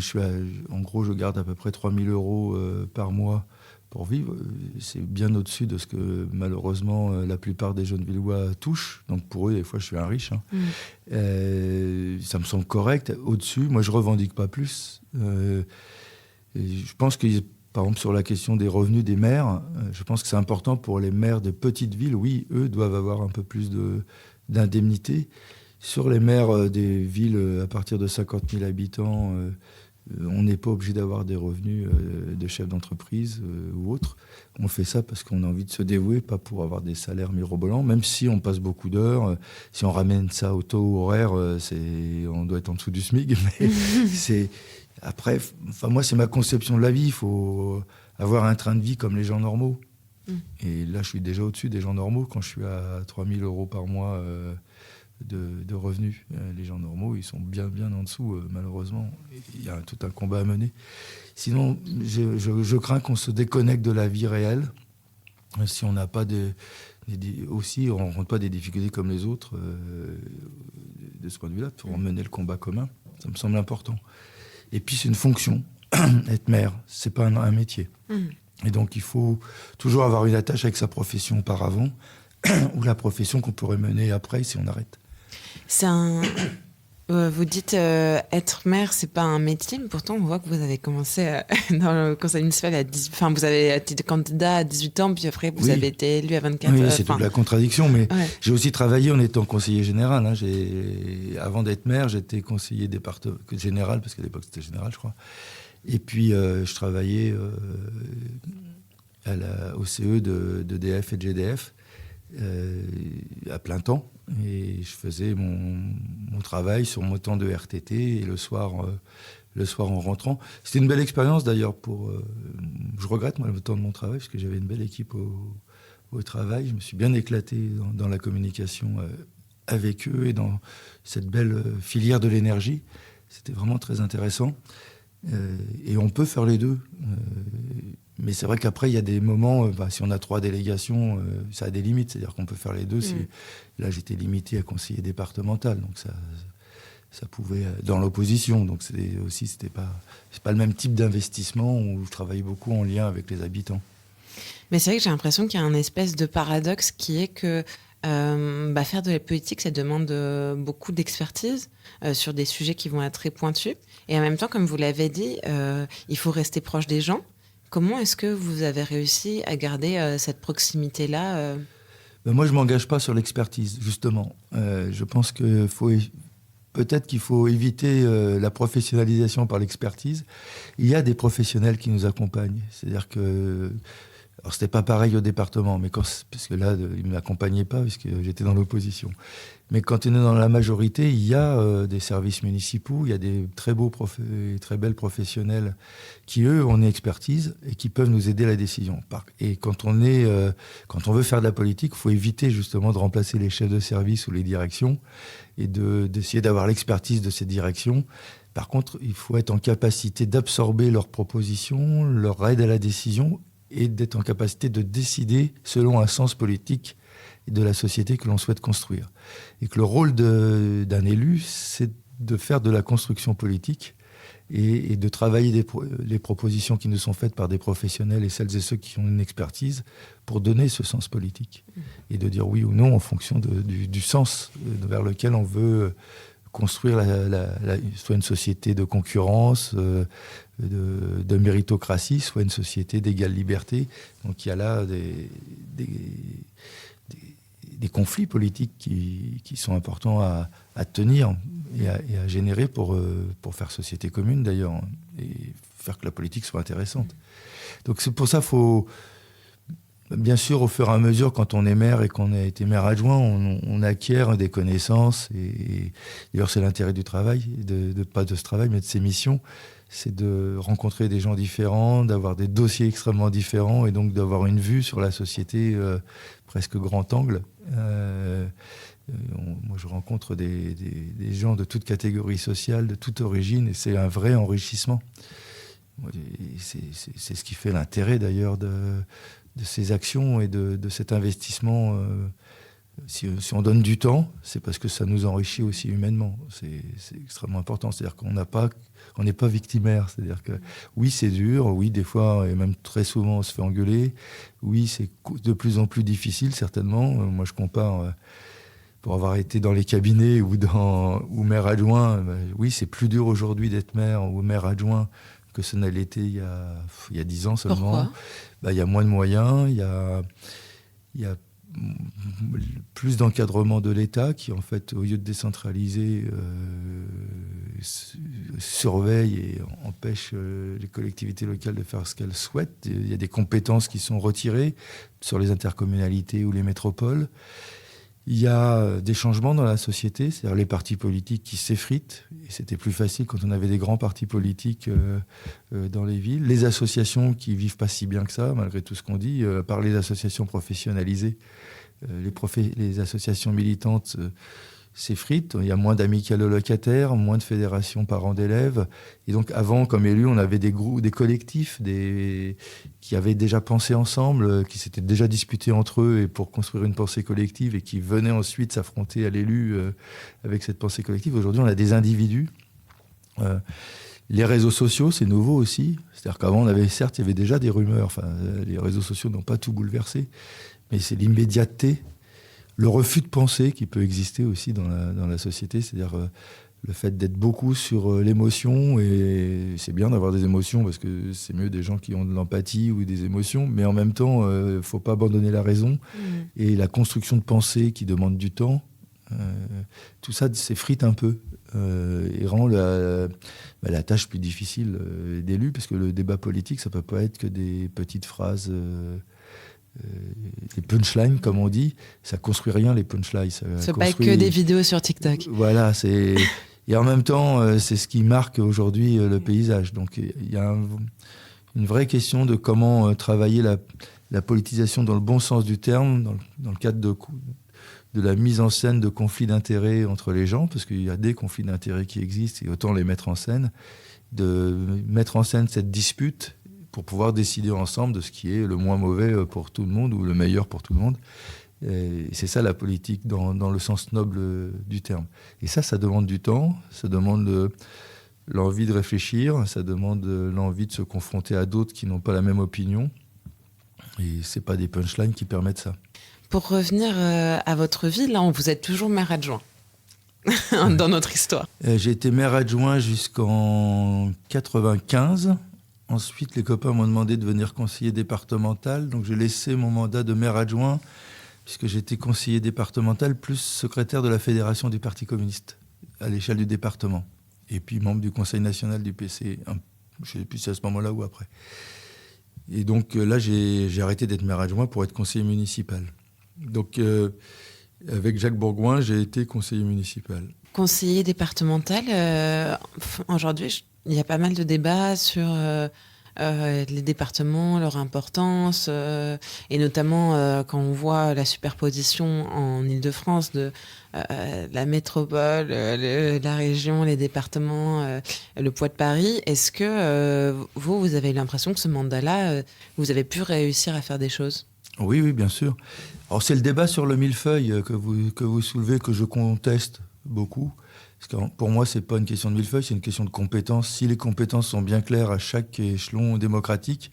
en gros, je garde à peu près 3 000 euros par mois pour vivre. C'est bien au-dessus de ce que malheureusement la plupart des jeunes Villois touchent. Donc pour eux, des fois, je suis un riche. Ça me semble correct. Au-dessus, moi, je revendique pas plus. Et je pense que, par exemple, sur la question des revenus des maires, je pense que c'est important pour les maires de petites villes. Oui, eux doivent avoir un peu plus d'indemnité. Sur les maires des villes à partir de 50 000 habitants, on n'est pas obligé d'avoir des revenus de chef d'entreprise ou autre. On fait ça parce qu'on a envie de se dévouer, pas pour avoir des salaires mirobolants, même si on passe beaucoup d'heures. Si on ramène ça au taux horaire, on doit être en dessous du SMIC. Mais après, moi, c'est ma conception de la vie. Il faut avoir un train de vie comme les gens normaux. Et là, je suis déjà au-dessus des gens normaux quand je suis à 3 000 euros par mois de revenus. Les gens normaux, ils sont bien en dessous, malheureusement. Il y a tout un combat à mener. Sinon, je crains qu'on se déconnecte de la vie réelle. Si on n'a pas aussi, on ne rencontre pas des difficultés comme les autres, de ce point de vue-là, pour mener le combat commun. Ça me semble important. Et puis, c'est une fonction. Être maire, c'est pas un métier. Et donc, il faut toujours avoir une attache avec sa profession auparavant, ou la profession qu'on pourrait mener après si on arrête. C'est un Vous dites être maire, c'est pas un métier, mais pourtant on voit que vous avez commencé dans le conseil municipal à 18... Enfin, vous avez été candidat à 18 ans, puis après vous avez été élu à 24 ans. Oui, c'est toute la contradiction, mais ouais. j'ai aussi travaillé en étant conseiller général. Hein. Avant d'être maire, j'étais conseiller général, parce qu'à l'époque c'était général, je crois. Et puis je travaillais au CE d'EDF et de GDF à plein temps. Et je faisais mon travail sur mon temps de RTT et le soir en rentrant. C'était une belle expérience d'ailleurs. Je regrette moi, le temps de mon travail parce que j'avais une belle équipe au travail. Je me suis bien éclaté dans la communication avec eux et dans cette belle filière de l'énergie. C'était vraiment très intéressant. Et on peut faire les deux. Mais c'est vrai qu'après, il y a des moments, si on a 3 délégations, ça a des limites. C'est-à-dire qu'on peut faire les deux. Là, j'étais limité à conseiller départemental. Donc ça pouvait, dans l'opposition. Donc c'est pas le même type d'investissement où je travaille beaucoup en lien avec les habitants. Mais c'est vrai que j'ai l'impression qu'il y a un espèce de paradoxe qui est que faire de la politique, ça demande beaucoup d'expertise sur des sujets qui vont être très pointus. Et en même temps, comme vous l'avez dit, il faut rester proche des gens. Comment est-ce que vous avez réussi à garder cette proximité-là Moi, je ne m'engage pas sur l'expertise, justement. Je pense peut-être qu'il faut éviter la professionnalisation par l'expertise. Il y a des professionnels qui nous accompagnent. C'est-à-dire que... Alors, c'était pas pareil au département, parce que là, ils ne m'accompagnaient pas, puisque j'étais dans l'opposition. Mais quand on est dans la majorité, il y a des services municipaux, il y a des très belles professionnels qui, eux, ont une expertise et qui peuvent nous aider à la décision. Et quand on veut faire de la politique, il faut éviter justement de remplacer les chefs de service ou les directions et d'essayer d'avoir l'expertise de ces directions. Par contre, il faut être en capacité d'absorber leurs propositions, leur aide à la décision, et d'être en capacité de décider selon un sens politique de la société que l'on souhaite construire. Et que le rôle d'un élu, c'est de faire de la construction politique et de travailler les propositions qui nous sont faites par des professionnels et celles et ceux qui ont une expertise pour donner ce sens politique. Et de dire oui ou non en fonction du sens vers lequel on veut construire soit une société de concurrence, de méritocratie, soit une société d'égale liberté. Donc il y a là des conflits politiques qui sont importants à tenir et à générer pour faire société commune d'ailleurs, et faire que la politique soit intéressante. Donc c'est pour ça qu'il faut... Bien sûr, au fur et à mesure, quand on est maire et qu'on a été maire adjoint, on acquiert des connaissances. Et d'ailleurs, c'est l'intérêt du travail, pas de ce travail, mais de ces missions. C'est de rencontrer des gens différents, d'avoir des dossiers extrêmement différents et donc d'avoir une vue sur la société presque grand angle. Moi, je rencontre des gens de toute catégorie sociale, de toute origine, et c'est un vrai enrichissement. C'est ce qui fait l'intérêt, d'ailleurs, de ces actions et de cet investissement. Si on donne du temps, c'est parce que ça nous enrichit aussi humainement. C'est extrêmement important. C'est-à-dire qu'on n'est pas victimaire. C'est-à-dire que oui, c'est dur. Oui, des fois, et même très souvent, on se fait engueuler. Oui, c'est de plus en plus difficile, certainement. Moi, je compare... pour avoir été dans les cabinets ou maire adjoint, oui, c'est plus dur aujourd'hui d'être maire ou maire adjoint que ce n'a été il y a 10 ans seulement. Pourquoi ? Il y a moins de moyens, il y a plus d'encadrement de l'État qui, en fait, au lieu de décentraliser, surveille et empêche les collectivités locales de faire ce qu'elles souhaitent. Il y a des compétences qui sont retirées sur les intercommunalités ou les métropoles. Il y a des changements dans la société, c'est-à-dire les partis politiques qui s'effritent. Et c'était plus facile quand on avait des grands partis politiques dans les villes. Les associations qui vivent pas si bien que ça, malgré tout ce qu'on dit, par les associations professionnalisées. Les associations militantes s'effritent. Il y a moins d'amicales locataires, moins de fédérations parents d'élèves. Et donc avant, comme élu, on avait des groupes, des collectifs qui avaient déjà pensé ensemble, qui s'étaient déjà disputés entre eux et pour construire une pensée collective et qui venaient ensuite s'affronter à l'élu avec cette pensée collective. Aujourd'hui, on a des individus. Les réseaux sociaux, c'est nouveau aussi. C'est-à-dire qu'avant, certes, il y avait déjà des rumeurs. Enfin, les réseaux sociaux n'ont pas tout bouleversé. Mais c'est l'immédiateté, le refus de pensée qui peut exister aussi dans la société. C'est-à-dire le fait d'être beaucoup sur l'émotion, et c'est bien d'avoir des émotions parce que c'est mieux des gens qui ont de l'empathie ou des émotions, mais en même temps, il ne faut pas abandonner la raison et la construction de pensée qui demande du temps. Tout ça s'effrite un peu et rend la tâche plus difficile d'élu, parce que le débat politique, ça ne peut pas être que des petites phrases, des punchlines, comme on dit. Ça ne construit rien, les punchlines. C'est pas que des vidéos sur TikTok. Voilà, et en même temps, c'est ce qui marque aujourd'hui le paysage. Donc il y a une vraie question de comment travailler la politisation dans le bon sens du terme, dans le cadre de la mise en scène de conflits d'intérêts entre les gens, parce qu'il y a des conflits d'intérêts qui existent, et autant les mettre en scène, de mettre en scène cette dispute pour pouvoir décider ensemble de ce qui est le moins mauvais pour tout le monde ou le meilleur pour tout le monde. Et c'est ça la politique dans le sens noble du terme. Et ça demande du temps, ça demande l'envie de réfléchir, ça demande l'envie de se confronter à d'autres qui n'ont pas la même opinion. Et c'est pas des punchlines qui permettent ça. Pour revenir à votre vie, là, vous êtes toujours maire adjoint dans notre histoire. J'ai été maire adjoint jusqu'en 95. Ensuite, les copains m'ont demandé de devenir conseiller départemental. Donc, j'ai laissé mon mandat de maire adjoint, puisque j'étais conseiller départemental, plus secrétaire de la Fédération du Parti communiste, à l'échelle du département. Et puis, membre du Conseil national du PC. Je ne sais plus si c'est à ce moment-là ou après. Et donc, là, j'ai arrêté d'être maire adjoint pour être conseiller municipal. Donc, avec Jacques Bourgoin, j'ai été conseiller municipal. Conseiller départemental, aujourd'hui, il y a pas mal de débats sur les départements, leur importance, et notamment quand on voit la superposition en Île-de-France de la métropole, la région, les départements, le poids de Paris. Est-ce que vous avez l'impression que ce mandat-là, vous avez pu réussir à faire des choses ? Oui, bien sûr. Alors, c'est le débat sur le millefeuille que vous soulevez, que je conteste beaucoup. Parce que pour moi, ce n'est pas une question de millefeuille, c'est une question de compétences. Si les compétences sont bien claires à chaque échelon démocratique,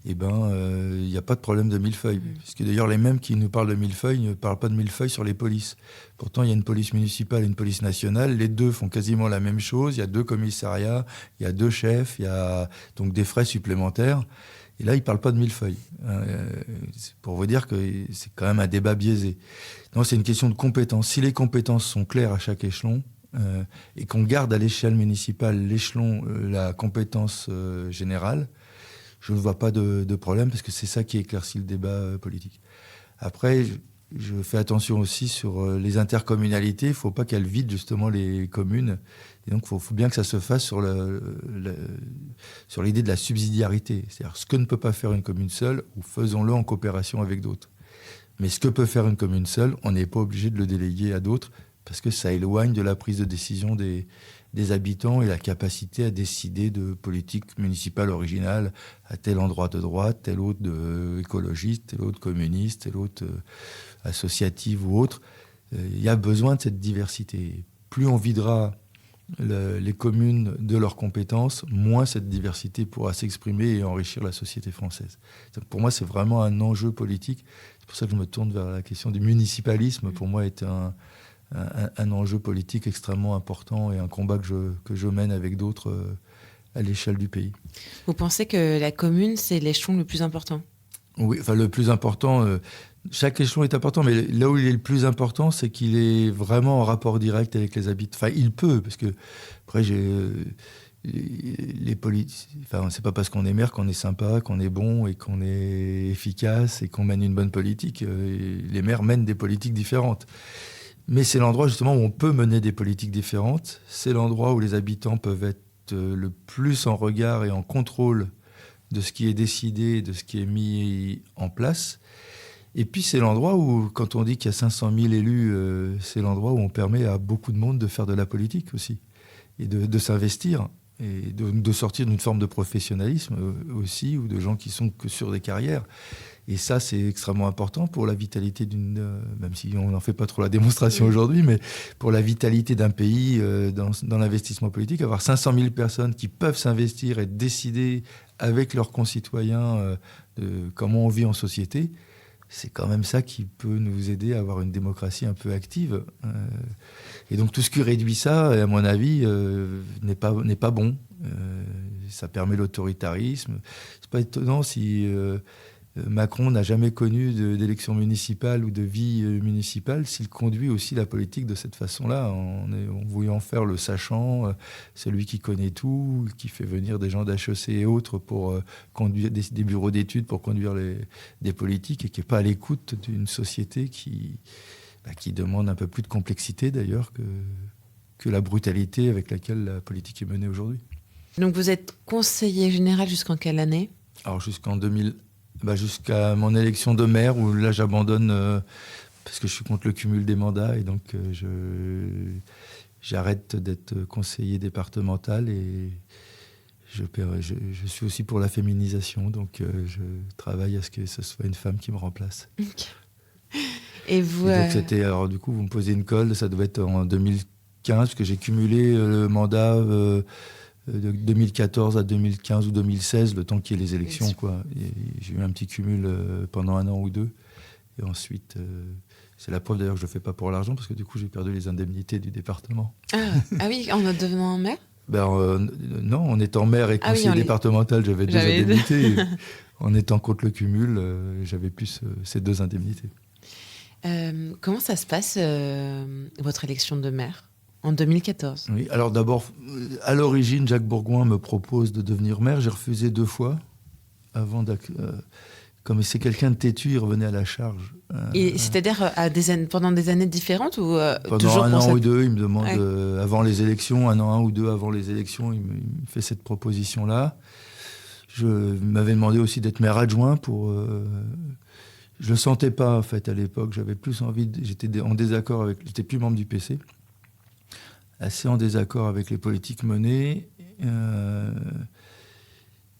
il n'y a pas de problème de millefeuille. Parce que d'ailleurs, les mêmes qui nous parlent de millefeuille ne parlent pas de millefeuille sur les polices. Pourtant, il y a une police municipale et une police nationale. Les deux font quasiment la même chose. Il y a 2 commissariats, il y a 2 chefs, il y a donc des frais supplémentaires. Et là, ils ne parlent pas de millefeuille. C'est pour vous dire que c'est quand même un débat biaisé. Non, c'est une question de compétences. Si les compétences sont claires à chaque échelon, et qu'on garde à l'échelle municipale l'échelon, la compétence générale, je ne vois pas de problème, parce que c'est ça qui éclaircit le débat politique. Après, je fais attention aussi sur les intercommunalités. Il ne faut pas qu'elles vident justement les communes. Et donc, il faut bien que ça se fasse sur l'idée de la subsidiarité. C'est-à-dire, ce que ne peut pas faire une commune seule, ou faisons-le en coopération avec d'autres. Mais ce que peut faire une commune seule, on n'est pas obligé de le déléguer à d'autres, parce que ça éloigne de la prise de décision des habitants et la capacité à décider de politique municipale originale à tel endroit de droite, tel autre écologiste, tel autre communiste, tel autre associative ou autre. Il y a besoin de cette diversité. Plus on videra les communes de leurs compétences, moins cette diversité pourra s'exprimer et enrichir la société française. Donc pour moi, c'est vraiment un enjeu politique. C'est pour ça que je me tourne vers la question du municipalisme. Pour moi, est un enjeu politique extrêmement important et un combat que je mène avec d'autres à l'échelle du pays. Vous pensez que la commune, c'est l'échelon le plus important ? Oui, enfin le plus important, chaque échelon est important, mais là où il est le plus important, c'est qu'il est vraiment en rapport direct avec les habitants. Enfin, il peut, parce que après, les politiques, enfin, c'est pas parce qu'on est maire qu'on est sympa, qu'on est bon et qu'on est efficace et qu'on mène une bonne politique. Les maires mènent des politiques différentes. Mais c'est l'endroit justement où on peut mener des politiques différentes. C'est l'endroit où les habitants peuvent être le plus en regard et en contrôle de ce qui est décidé, de ce qui est mis en place. Et puis c'est l'endroit où, quand on dit qu'il y a 500 000 élus, c'est l'endroit où on permet à beaucoup de monde de faire de la politique aussi. Et de s'investir. Et de sortir d'une forme de professionnalisme aussi, ou de gens qui sont que sur des carrières. Et ça, c'est extrêmement important pour la vitalité même si on n'en fait pas trop la démonstration aujourd'hui, mais pour la vitalité d'un pays dans l'investissement politique, avoir 500 000 personnes qui peuvent s'investir et décider avec leurs concitoyens de comment on vit en société, c'est quand même ça qui peut nous aider à avoir une démocratie un peu active. Et donc tout ce qui réduit ça, à mon avis, n'est pas bon. Ça permet l'autoritarisme. C'est pas étonnant si Macron n'a jamais connu d'élection municipale ou de vie municipale, s'il conduit aussi la politique de cette façon-là, en voulant faire le sachant, celui qui connaît tout, qui fait venir des gens d'HEC et autres pour conduire des bureaux d'études pour conduire des politiques, et qui n'est pas à l'écoute d'une société qui demande un peu plus de complexité d'ailleurs que la brutalité avec laquelle la politique est menée aujourd'hui. Donc vous êtes conseiller général jusqu'en quelle année ? Alors jusqu'en 2000. Jusqu'à mon élection de maire, où là j'abandonne parce que je suis contre le cumul des mandats, et donc j'arrête d'être conseiller départemental, et je suis aussi pour la féminisation, donc je travaille à ce que ce soit une femme qui me remplace. Okay. Et vous donc c'était, alors du coup vous me posez une colle, ça devait être en 2015, parce que j'ai cumulé le mandat de 2014 à 2015 ou 2016, le temps qu'il y ait les élections, quoi. Et j'ai eu un petit cumul pendant 1 an ou 2. Et ensuite, c'est la preuve d'ailleurs que je ne le fais pas pour l'argent, parce que du coup, j'ai perdu les indemnités du département. Ah oui, en devenant maire ? Non, en étant maire et conseiller départemental, j'avais 2 indemnités. En étant contre le cumul, j'avais plus ces 2 indemnités. Comment ça se passe, votre élection de maire ? En 2014. Oui, alors d'abord, à l'origine, Jacques Bourgoin me propose de devenir maire. J'ai refusé 2 fois. Comme c'est quelqu'un de têtu, il revenait à la charge. Et c'est-à-dire pendant des années différentes ou pendant toujours 1 an ou 2, il me demande, ouais. Avant les élections, 1 ou 2 avant les élections, il me fait cette proposition-là. Je m'avais demandé aussi d'être maire adjoint pour... je le sentais pas, en fait, à l'époque. J'avais plus envie... J'étais en désaccord avec... J'étais plus membre du PC. Assez en désaccord avec les politiques menées.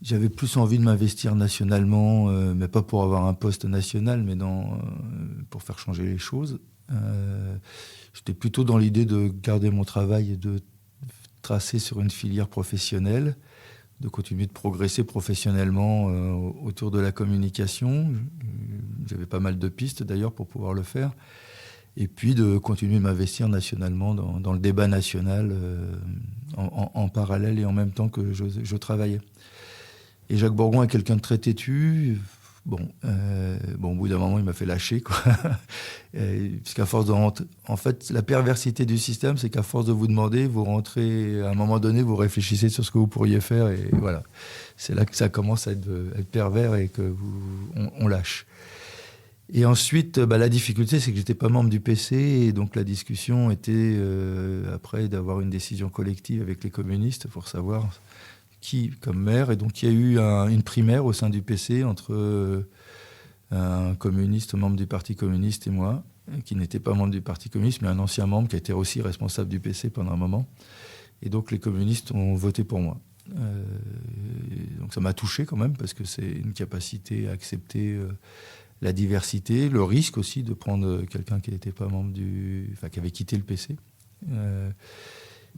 J'avais plus envie de m'investir nationalement, mais pas pour avoir un poste national, mais pour faire changer les choses. J'étais plutôt dans l'idée de garder mon travail et de tracer sur une filière professionnelle, de continuer de progresser professionnellement autour de la communication. J'avais pas mal de pistes d'ailleurs pour pouvoir le faire. Et puis de continuer de m'investir nationalement dans le débat national en parallèle et en même temps que je travaillais. Et Jacques Bourgoin est quelqu'un de très têtu. Au bout d'un moment, il m'a fait lâcher, quoi. Puisqu'à force en fait, la perversité du système, c'est qu'à force de vous demander, vous rentrez, à un moment donné, vous réfléchissez sur ce que vous pourriez faire, et voilà. C'est là que ça commence à être pervers et on lâche. Et ensuite, la difficulté, c'est que j'étais pas membre du PC, et donc la discussion était, après, d'avoir une décision collective avec les communistes pour savoir qui comme maire. Et donc il y a eu une primaire au sein du PC entre un communiste, membre du Parti communiste, et moi, qui n'était pas membre du Parti communiste, mais un ancien membre qui a été aussi responsable du PC pendant un moment. Et donc les communistes ont voté pour moi. Donc ça m'a touché quand même, parce que c'est une capacité à accepter la diversité, le risque aussi de prendre quelqu'un qui n'était pas membre qui avait quitté le PC.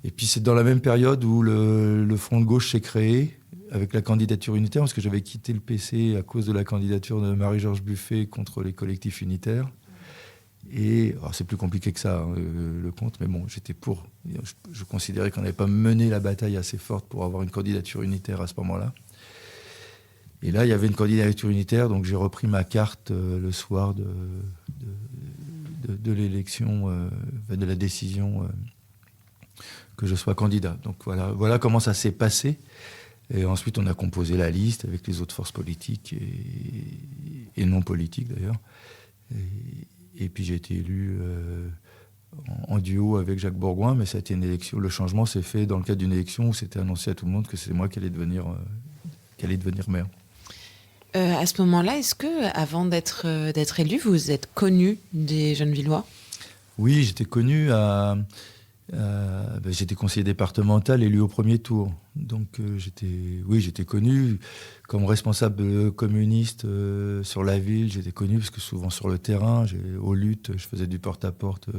Et puis c'est dans la même période où le Front de gauche s'est créé avec la candidature unitaire, parce que j'avais quitté le PC à cause de la candidature de Marie-Georges Buffet contre les collectifs unitaires. Et alors c'est plus compliqué que ça, le compte, mais bon, j'étais pour. Je considérais qu'on n'avait pas mené la bataille assez forte pour avoir une candidature unitaire à ce moment-là. Et là, il y avait une candidature unitaire, donc j'ai repris ma carte le soir de l'élection, de la décision que je sois candidat. Donc voilà comment ça s'est passé. Et ensuite, on a composé la liste avec les autres forces politiques et non politiques d'ailleurs. Et puis j'ai été élu en duo avec Jacques Bourgoin, mais ça a été une élection. Le changement s'est fait dans le cadre d'une élection où c'était annoncé à tout le monde que c'est moi qui allais devenir maire. À ce moment-là, est-ce que, avant d'être élu, vous êtes connu des Gennevillois ? Oui, j'étais connu j'étais conseiller départemental élu au premier tour. Donc j'étais connu comme responsable communiste sur la ville. J'étais connu parce que souvent sur le terrain, aux luttes, je faisais du porte-à-porte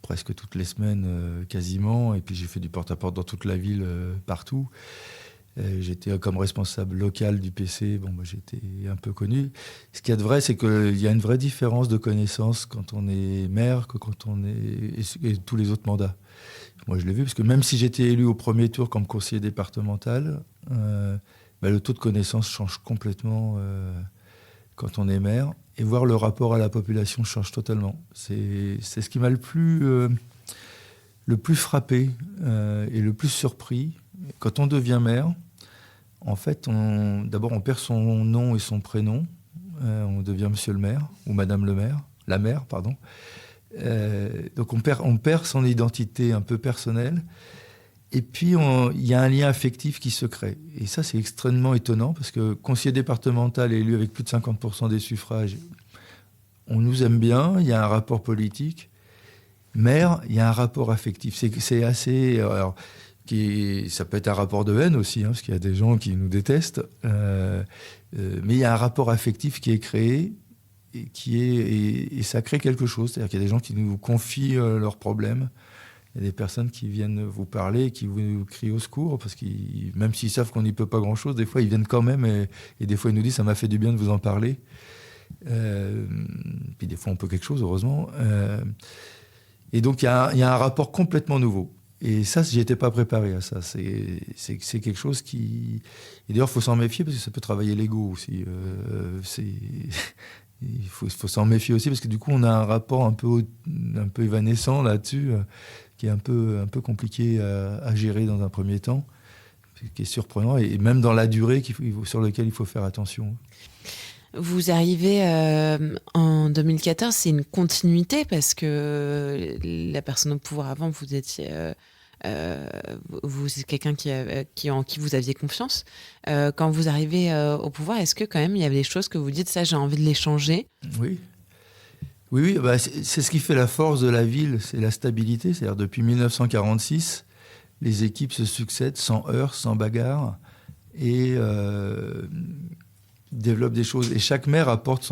presque toutes les semaines, quasiment. Et puis j'ai fait du porte-à-porte dans toute la ville, partout. J'étais comme responsable local du PC, j'étais un peu connu. Ce qu'il y a de vrai, c'est qu'il y a une vraie différence de connaissances quand on est maire que quand on est... et tous les autres mandats. Moi, je l'ai vu, parce que même si j'étais élu au premier tour comme conseiller départemental, le taux de connaissance change complètement quand on est maire. Et voir le rapport à la population change totalement. C'est ce qui m'a le plus frappé et le plus surpris. Quand on devient maire, en fait, d'abord, on perd son nom et son prénom. On devient monsieur le maire, ou madame le maire, la maire, pardon. Donc, on perd son identité un peu personnelle. Et puis, il y a un lien affectif qui se crée. Et ça, c'est extrêmement étonnant, parce que conseiller départemental élu avec plus de 50% des suffrages, on nous aime bien, il y a un rapport politique. Maire, il y a un rapport affectif. C'est assez... Alors, ça peut être un rapport de haine aussi, parce qu'il y a des gens qui nous détestent. Mais il y a un rapport affectif qui est créé et ça crée quelque chose. C'est-à-dire qu'il y a des gens qui nous confient leurs problèmes. Il y a des personnes qui viennent vous parler, qui vous crient au secours, parce que même s'ils savent qu'on n'y peut pas grand-chose, des fois ils viennent quand même et des fois ils nous disent « ça m'a fait du bien de vous en parler ». Puis des fois on peut quelque chose, heureusement. Et donc il y a un rapport complètement nouveau. Et ça, j'y étais pas préparé à ça. C'est quelque chose qui... Et d'ailleurs, il faut s'en méfier parce que ça peut travailler l'ego aussi. Il faut s'en méfier aussi parce que du coup, on a un rapport un peu évanescent là-dessus qui est un peu compliqué à gérer dans un premier temps, qui est surprenant et même dans la durée sur laquelle il faut faire attention. Vous arrivez en 2014, c'est une continuité parce que la personne au pouvoir avant, vous étiez... vous êtes quelqu'un en qui vous aviez confiance. Quand vous arrivez au pouvoir, est-ce que quand même il y avait des choses que vous dites, ça j'ai envie de les changer ? Oui, c'est ce qui fait la force de la ville, c'est la stabilité. C'est-à-dire depuis 1946, les équipes se succèdent sans heurts, sans bagarre et développent des choses. Et chaque maire apporte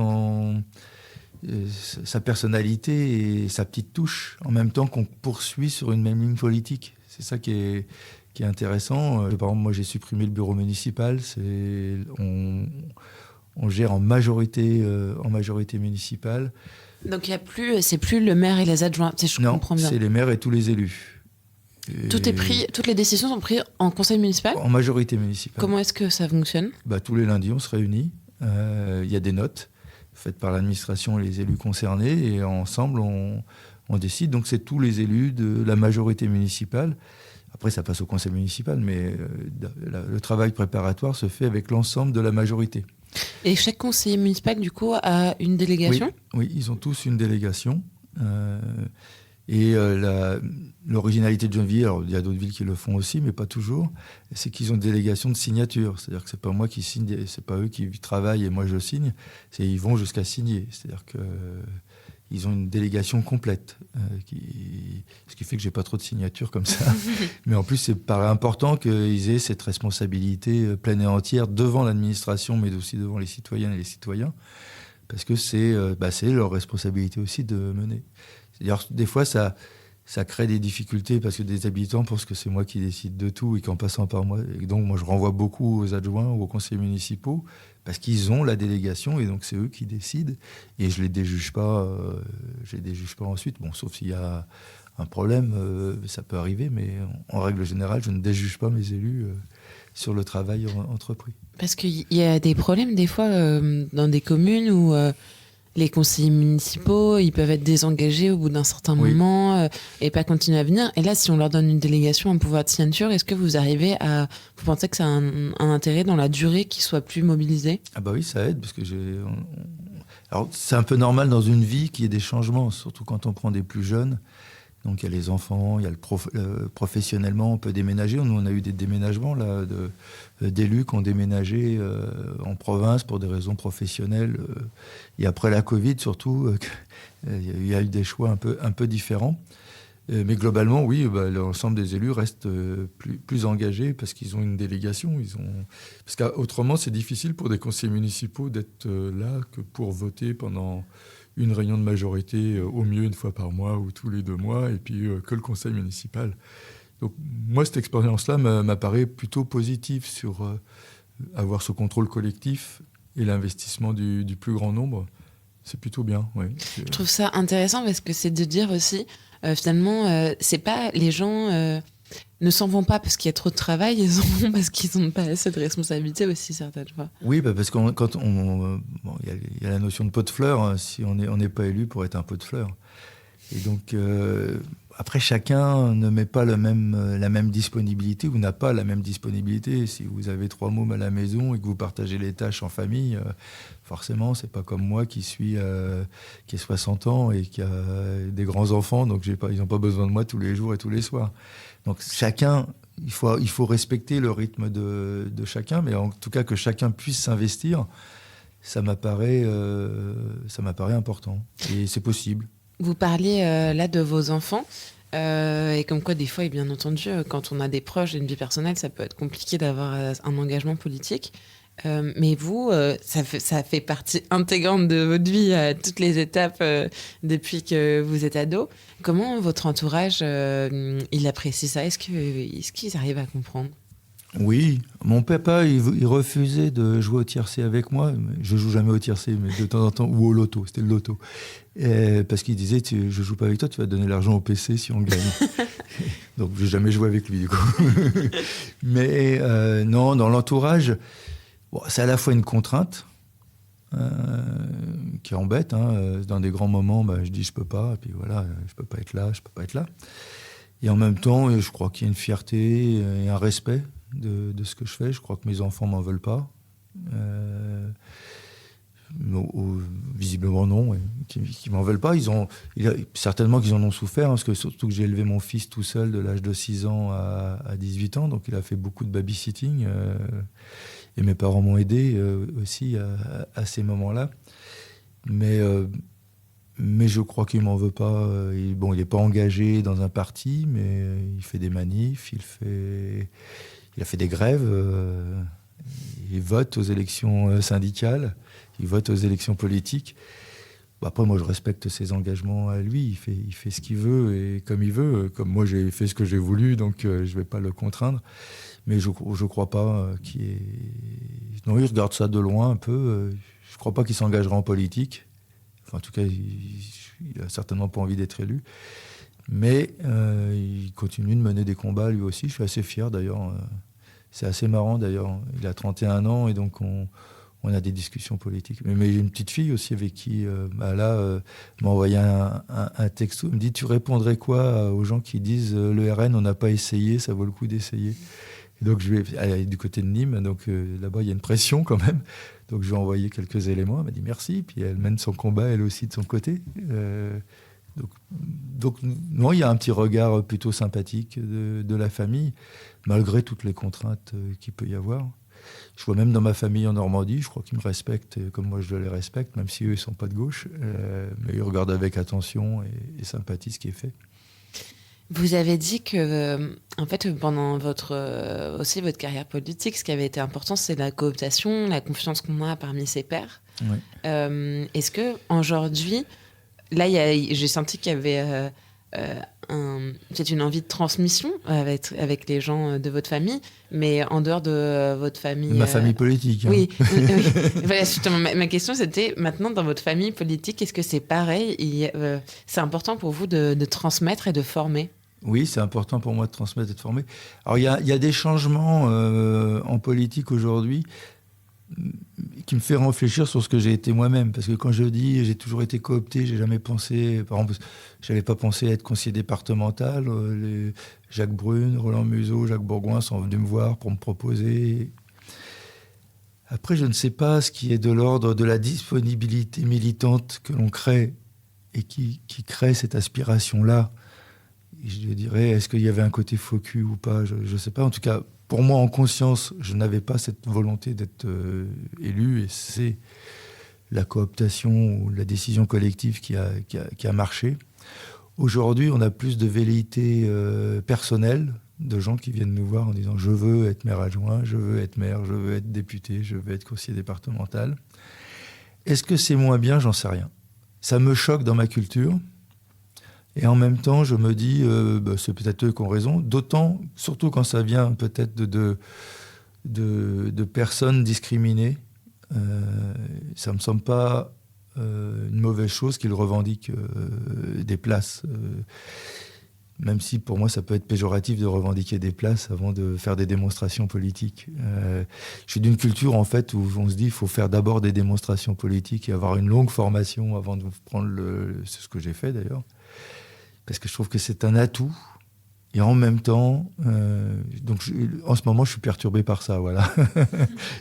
sa personnalité et sa petite touche en même temps qu'on poursuit sur une même ligne politique. C'est ça qui est intéressant. Par exemple, moi, j'ai supprimé le bureau municipal. On gère en majorité municipale. Donc, c'est plus le maire et les adjoints, si je comprends bien. Non, c'est les maires et tous les élus. Toutes les décisions sont prises en conseil municipal ? En majorité municipale. Comment est-ce que ça fonctionne ? Tous les lundis, on se réunit. Il y a des notes faites par l'administration et les élus concernés, et ensemble, on décide. Donc, c'est tous les élus de la majorité municipale. Après, ça passe au conseil municipal, mais le travail préparatoire se fait avec l'ensemble de la majorité. Et chaque conseiller municipal, du coup, a une délégation ? Oui, ils ont tous une délégation. L'originalité de Gennevilliers, alors il y a d'autres villes qui le font aussi, mais pas toujours, c'est qu'ils ont une délégation de signature. C'est-à-dire que c'est pas moi qui signe, c'est pas eux qui travaillent et moi je signe, ils vont jusqu'à signer. C'est-à-dire qu'ils ont une délégation complète, ce qui fait que j'ai pas trop de signatures comme ça. Mais en plus, c'est paraît important qu'ils aient cette responsabilité pleine et entière devant l'administration, mais aussi devant les citoyennes et les citoyens, parce que c'est leur responsabilité aussi de mener. D'ailleurs, des fois, ça crée des difficultés parce que des habitants pensent que c'est moi qui décide de tout et qu'en passant par moi... Et donc, moi, je renvoie beaucoup aux adjoints ou aux conseillers municipaux parce qu'ils ont la délégation et donc c'est eux qui décident. Et je les déjuge pas ensuite. Bon, sauf s'il y a un problème, ça peut arriver, mais en règle générale, je ne déjuge pas mes élus sur le travail entrepris. Parce qu'il y a des problèmes, des fois, dans des communes où... les conseillers municipaux, ils peuvent être désengagés au bout d'un certain moment et pas continuer à venir. Et là, si on leur donne une délégation, un pouvoir de signature, est-ce que vous arrivez à... Vous pensez que ça a un intérêt dans la durée qu'ils soient plus mobilisés ? Ah oui, ça aide, parce que Alors, c'est un peu normal dans une vie qu'il y ait des changements, surtout quand on prend des plus jeunes. Donc, il y a les enfants, il y a professionnellement, on peut déménager. Nous, on a eu des déménagements là, d'élus qui ont déménagé en province pour des raisons professionnelles. Et après la Covid, surtout, il y a eu des choix un peu différents. Mais globalement, oui, l'ensemble des élus restent plus engagés parce qu'ils ont une délégation. Parce qu'autrement, c'est difficile pour des conseillers municipaux d'être là que pour voter pendant une réunion de majorité, au mieux une fois par mois ou tous les 2 mois, et puis que le conseil municipal. Donc moi, cette expérience-là m'apparaît plutôt positive sur avoir ce contrôle collectif et l'investissement du plus grand nombre. C'est plutôt bien, oui. Je trouve ça intéressant parce que c'est de dire aussi, finalement, c'est pas les gens ne s'en vont pas parce qu'il y a trop de travail, ils s'en vont parce qu'ils n'ont pas assez de responsabilité aussi, certaines fois. Oui, parce qu'il y a la notion de pot de fleurs, hein, si on n'est pas élu pour être un pot de fleurs. Et donc, après, chacun ne met pas la même disponibilité ou n'a pas la même disponibilité. Si vous avez 3 mômes à la maison et que vous partagez les tâches en famille, forcément, c'est pas comme moi qui ai 60 ans et qui a des grands-enfants, donc ils n'ont pas besoin de moi tous les jours et tous les soirs. Donc chacun, il faut respecter le rythme de chacun, mais en tout cas que chacun puisse s'investir, ça m'apparaît important. Et c'est possible. Vous parliez là de vos enfants, et comme quoi des fois, et bien entendu, quand on a des proches et une vie personnelle, ça peut être compliqué d'avoir un engagement politique. Mais vous, ça fait partie intégrante de votre vie à toutes les étapes depuis que vous êtes ado. Comment votre entourage, il apprécie ça ? Est-ce qu'ils arrivent à comprendre ? Oui, mon papa, il refusait de jouer au tiercé avec moi. Je joue jamais au tiercé, mais de temps en temps, ou au loto, c'était le loto. Parce qu'il disait, je joue pas avec toi, tu vas donner l'argent au PC si on gagne. Donc, j'ai jamais joué avec lui, du coup. Mais non, dans l'entourage, c'est à la fois une contrainte qui embête. Dans des grands moments, je dis je peux pas, et puis voilà, je peux pas être là. Et en même temps, je crois qu'il y a une fierté et un respect de ce que je fais. Je crois que mes enfants m'en veulent pas. Visiblement non, qui m'en veulent pas. Certainement qu'ils en ont souffert, parce que surtout que j'ai élevé mon fils tout seul de l'âge de 6 ans à 18 ans, donc il a fait beaucoup de babysitting. Et mes parents m'ont aidé aussi à ces moments-là. Mais je crois qu'il ne m'en veut pas. Il n'est pas engagé dans un parti, mais il fait des manifs, il a fait des grèves, il vote aux élections syndicales, il vote aux élections politiques. Après, moi, je respecte ses engagements à lui. Il fait ce qu'il veut et comme il veut. Comme moi, j'ai fait ce que j'ai voulu, donc je ne vais pas le contraindre. Mais je ne crois pas qu'il est... Non, il regarde ça de loin un peu. Je ne crois pas qu'il s'engagera en politique. Enfin, en tout cas, il n'a certainement pas envie d'être élu. Mais il continue de mener des combats lui aussi. Je suis assez fier d'ailleurs. C'est assez marrant d'ailleurs. Il a 31 ans et donc on a des discussions politiques. Mais j'ai une petite fille aussi avec qui, m'a envoyé un texto. Elle me dit, tu répondrais quoi aux gens qui disent le RN, on n'a pas essayé, ça vaut le coup d'essayer. Et donc elle est du côté de Nîmes, donc là-bas il y a une pression quand même. Donc je lui ai envoyé quelques éléments. Elle m'a dit merci. Puis elle mène son combat elle aussi de son côté. Donc non, il y a un petit regard plutôt sympathique de la famille, malgré toutes les contraintes qu'il peut y avoir. Je vois même dans ma famille en Normandie, je crois qu'ils me respectent comme moi je les respecte, même si eux ils sont pas de gauche, mais ils regardent avec attention et sympathie ce qui est fait. Vous avez dit que, en fait, pendant aussi votre carrière politique, ce qui avait été important, c'est la cooptation, la confiance qu'on a parmi ses pairs. Oui. Est-ce que aujourd'hui, là, j'ai senti qu'il y avait peut-être une envie de transmission avec les gens de votre famille, mais en dehors de votre famille... Ma famille politique. Oui. Voilà, justement, ma question, c'était, maintenant, dans votre famille politique, est-ce que c'est pareil c'est important pour vous de transmettre et de former ? Oui, c'est important pour moi de transmettre et de former. Alors, il y a des changements en politique aujourd'hui qui me fait réfléchir sur ce que j'ai été moi-même. Parce que quand je dis j'ai toujours été coopté, j'ai jamais pensé... Par exemple, j'avais pas pensé à être conseiller départemental. Jacques Brune, Roland Museau, Jacques Bourgoin sont venus me voir pour me proposer. Après, je ne sais pas ce qui est de l'ordre de la disponibilité militante que l'on crée et qui crée cette aspiration-là. Je dirais, est-ce qu'il y avait un côté faux cul ou pas ? Je ne sais pas. En tout cas, pour moi, en conscience, je n'avais pas cette volonté d'être élu. Et c'est la cooptation ou la décision collective qui a marché. Aujourd'hui, on a plus de velléité personnelle de gens qui viennent nous voir en disant « Je veux être maire adjoint, je veux être maire, je veux être député, je veux être conseiller départemental ». Est-ce que c'est moins bien ? J'en sais rien. Ça me choque dans ma culture. Et en même temps, je me dis, c'est peut-être eux qui ont raison, d'autant, surtout quand ça vient peut-être de personnes discriminées, ça ne me semble pas une mauvaise chose qu'ils revendiquent des places. Même si pour moi ça peut être péjoratif de revendiquer des places avant de faire des démonstrations politiques. Je suis d'une culture en fait où on se dit qu'il faut faire d'abord des démonstrations politiques et avoir une longue formation avant de prendre c'est ce que j'ai fait d'ailleurs, parce que je trouve que c'est un atout. Et en même temps, en ce moment, je suis perturbé par ça. Voilà.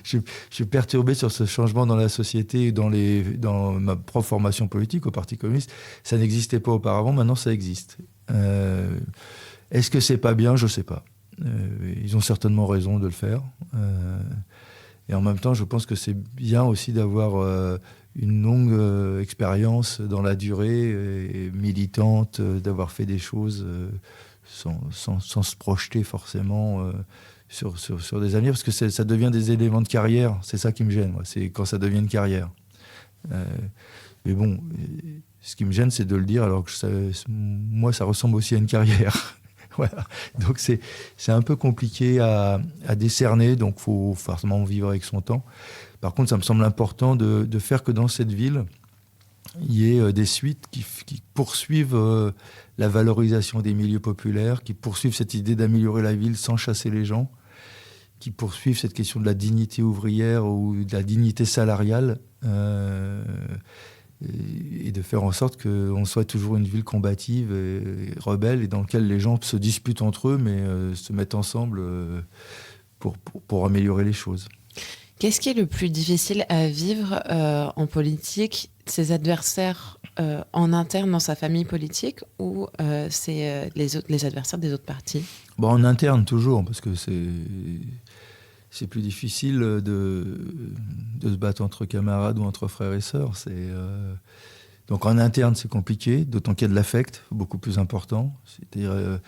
je suis perturbé sur ce changement dans la société et dans ma propre formation politique au Parti communiste. Ça n'existait pas auparavant, maintenant ça existe. Est-ce que c'est pas bien ? Je sais pas. Ils ont certainement raison de le faire. Et en même temps, je pense que c'est bien aussi d'avoir une longue expérience dans la durée et militante, d'avoir fait des choses sans se projeter forcément sur des années, parce que ça devient des éléments de carrière. C'est ça qui me gêne, moi. C'est quand ça devient une carrière. Mais bon, ce qui me gêne, c'est de le dire, alors que moi, ça ressemble aussi à une carrière. Voilà. Donc c'est un peu compliqué à décerner, donc il faut forcément vivre avec son temps. Par contre, ça me semble important de faire que dans cette ville, il y ait des suites qui poursuivent la valorisation des milieux populaires, qui poursuivent cette idée d'améliorer la ville sans chasser les gens, qui poursuivent cette question de la dignité ouvrière ou de la dignité salariale, et de faire en sorte qu'on soit toujours une ville combative et rebelle, et dans laquelle les gens se disputent entre eux, mais se mettent ensemble pour améliorer les choses. Qu'est-ce qui est le plus difficile à vivre en politique ? Ses adversaires en interne dans sa famille politique, ou c'est les adversaires des autres partis ? En interne toujours, parce que c'est plus difficile de se battre entre camarades ou entre frères et sœurs. Donc en interne, c'est compliqué, d'autant qu'il y a de l'affect, beaucoup plus important. C'est-à-dire,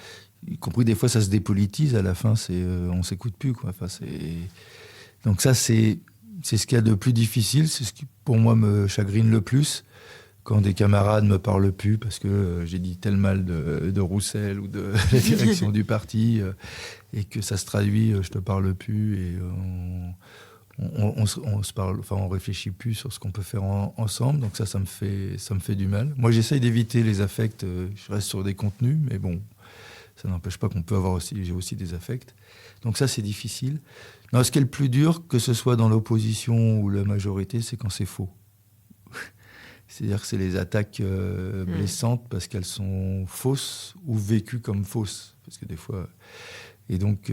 y compris des fois, ça se dépolitise. À la fin, on s'écoute plus, quoi. Donc ça, c'est ce qu'il y a de plus difficile. C'est ce qui, pour moi, me chagrine le plus. Quand des camarades me parlent plus parce que j'ai dit tel mal de Roussel ou de la direction du parti, et que ça se traduit, je te parle plus, et on se parle, enfin on réfléchit plus sur ce qu'on peut faire ensemble. Donc ça me fait du mal. Moi, j'essaye d'éviter les affects. Je reste sur des contenus, mais bon, ça n'empêche pas qu'on peut avoir j'ai aussi des affects. Donc ça, c'est difficile. Non, ce qui est le plus dur, que ce soit dans l'opposition ou la majorité, c'est quand c'est faux. C'est-à-dire que c'est les attaques blessantes parce qu'elles sont fausses ou vécues comme fausses. Parce que des fois... Et donc,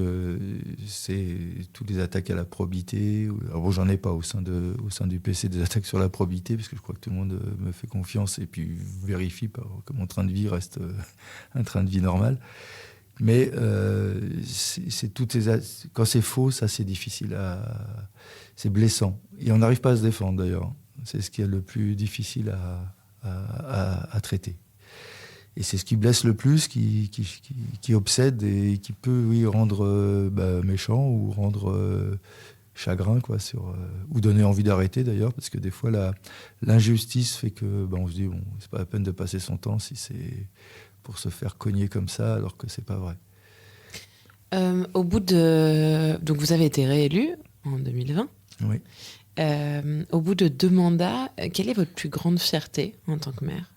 c'est toutes les attaques à la probité. Alors bon, j'en ai pas au sein du PC des attaques sur la probité, parce que je crois que tout le monde me fait confiance et puis vérifie que mon train de vie reste un train de vie normal. Mais c'est toutes quand c'est faux, ça c'est difficile c'est blessant. Et on n'arrive pas à se défendre d'ailleurs. C'est ce qui est le plus difficile à traiter. Et c'est ce qui blesse le plus, qui obsède et qui peut, oui, rendre méchant ou rendre chagrin, quoi, ou donner envie d'arrêter d'ailleurs, parce que des fois l'injustice fait que on se dit c'est pas la peine de passer son temps si c'est pour se faire cogner comme ça, alors que c'est pas vrai. Donc vous avez été réélu en 2020. Oui. Au bout de 2 mandats, quelle est votre plus grande fierté en tant que maire ?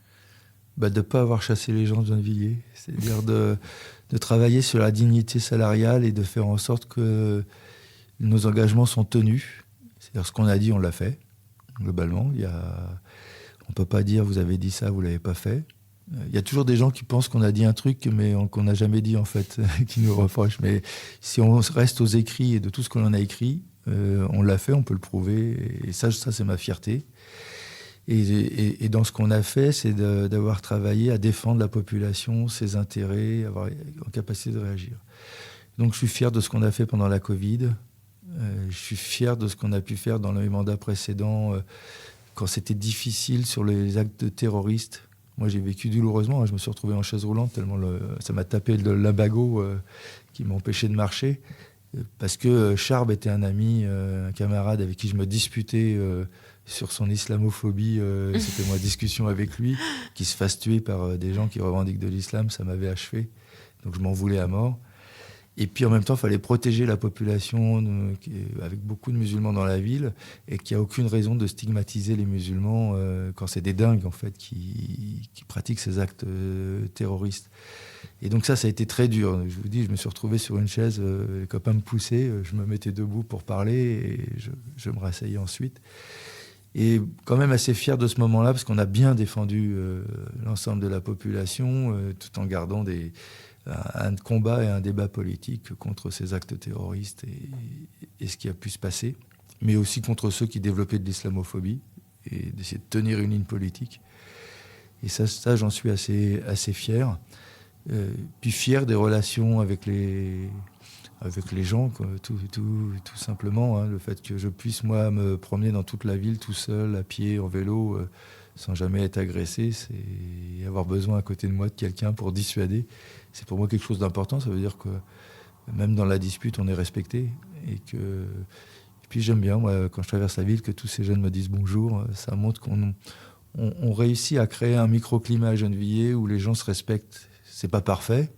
De ne pas avoir chassé les gens de Gennevilliers. C'est-à-dire de travailler sur la dignité salariale et de faire en sorte que nos engagements sont tenus. C'est-à-dire ce qu'on a dit, on l'a fait, globalement. On ne peut pas dire « vous avez dit ça, vous ne l'avez pas fait ». Il y a toujours des gens qui pensent qu'on a dit un truc, mais qu'on n'a jamais dit, en fait, qui nous reprochent. Mais si on reste aux écrits et de tout ce qu'on en a écrit, on l'a fait, on peut le prouver. Et ça c'est ma fierté. Et dans ce qu'on a fait, c'est d'avoir travaillé à défendre la population, ses intérêts, avoir en capacité de réagir. Donc je suis fier de ce qu'on a fait pendant la Covid. Je suis fier de ce qu'on a pu faire dans les mandats précédents, quand c'était difficile sur les actes terroristes. Moi, j'ai vécu douloureusement. Je me suis retrouvé en chaise roulante tellement ça m'a tapé de l'abago qui m'empêchait de marcher. Parce que Charb était un ami, un camarade avec qui je me disputais sur son islamophobie, c'était ma discussion avec lui, qu'il se fasse tuer par des gens qui revendiquent de l'islam, ça m'avait achevé. Donc je m'en voulais à mort. Et puis en même temps, il fallait protéger la population avec beaucoup de musulmans dans la ville et qu'il n'y a aucune raison de stigmatiser les musulmans quand c'est des dingues en fait qui pratiquent ces actes terroristes. Et donc ça a été très dur. Je vous dis, je me suis retrouvé sur une chaise, les copains me poussaient, je me mettais debout pour parler et je me rasseyais ensuite. Et quand même assez fier de ce moment-là parce qu'on a bien défendu l'ensemble de la population tout en gardant un combat et un débat politique contre ces actes terroristes et ce qui a pu se passer, mais aussi contre ceux qui développaient de l'islamophobie et d'essayer de tenir une ligne politique. Et ça j'en suis assez fier. Puis fier des relations avec les gens, quoi, tout simplement. Hein, le fait que je puisse, moi, me promener dans toute la ville tout seul, à pied, en vélo, sans jamais être agressé, c'est avoir besoin à côté de moi de quelqu'un pour dissuader. C'est pour moi quelque chose d'important. Ça veut dire que même dans la dispute, on est respecté. Et puis j'aime bien, moi, quand je traverse la ville, que tous ces jeunes me disent bonjour. Ça montre qu'on réussit à créer un microclimat à Gennevilliers où les gens se respectent. C'est pas parfait.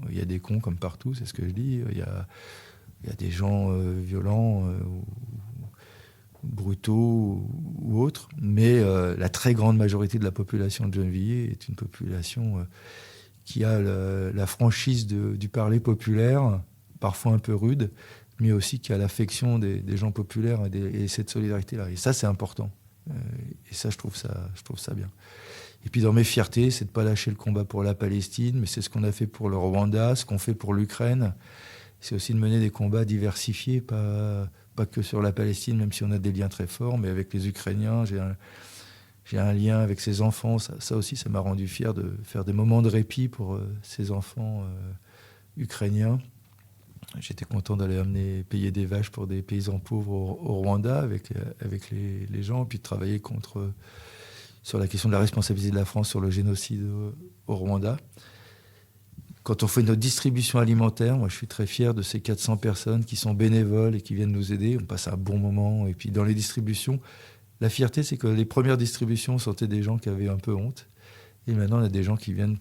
Il y a des cons comme partout, c'est ce que je dis. Il y a des gens violents, brutaux ou autres. Mais la très grande majorité de la population de Gennevilliers est une population qui a la franchise du parler populaire, parfois un peu rude, mais aussi qui a l'affection des gens populaires et cette solidarité-là. Et ça, c'est important. Et ça, je trouve ça bien. Et puis dans mes fiertés, c'est de ne pas lâcher le combat pour la Palestine, mais c'est ce qu'on a fait pour le Rwanda, ce qu'on fait pour l'Ukraine. C'est aussi de mener des combats diversifiés, pas que sur la Palestine, même si on a des liens très forts, mais avec les Ukrainiens. J'ai un lien avec ces enfants. Ça aussi, ça m'a rendu fier de faire des moments de répit pour ces enfants ukrainiens. J'étais content d'aller payer des vaches pour des paysans pauvres au Rwanda avec les gens, puis de travailler sur la question de la responsabilité de la France sur le génocide au Rwanda. Quand on fait notre distribution alimentaire, moi je suis très fier de ces 400 personnes qui sont bénévoles et qui viennent nous aider. On passe un bon moment. Et puis dans les distributions, la fierté, c'est que les premières distributions sortaient des gens qui avaient un peu honte. Et maintenant, on a des gens qui viennent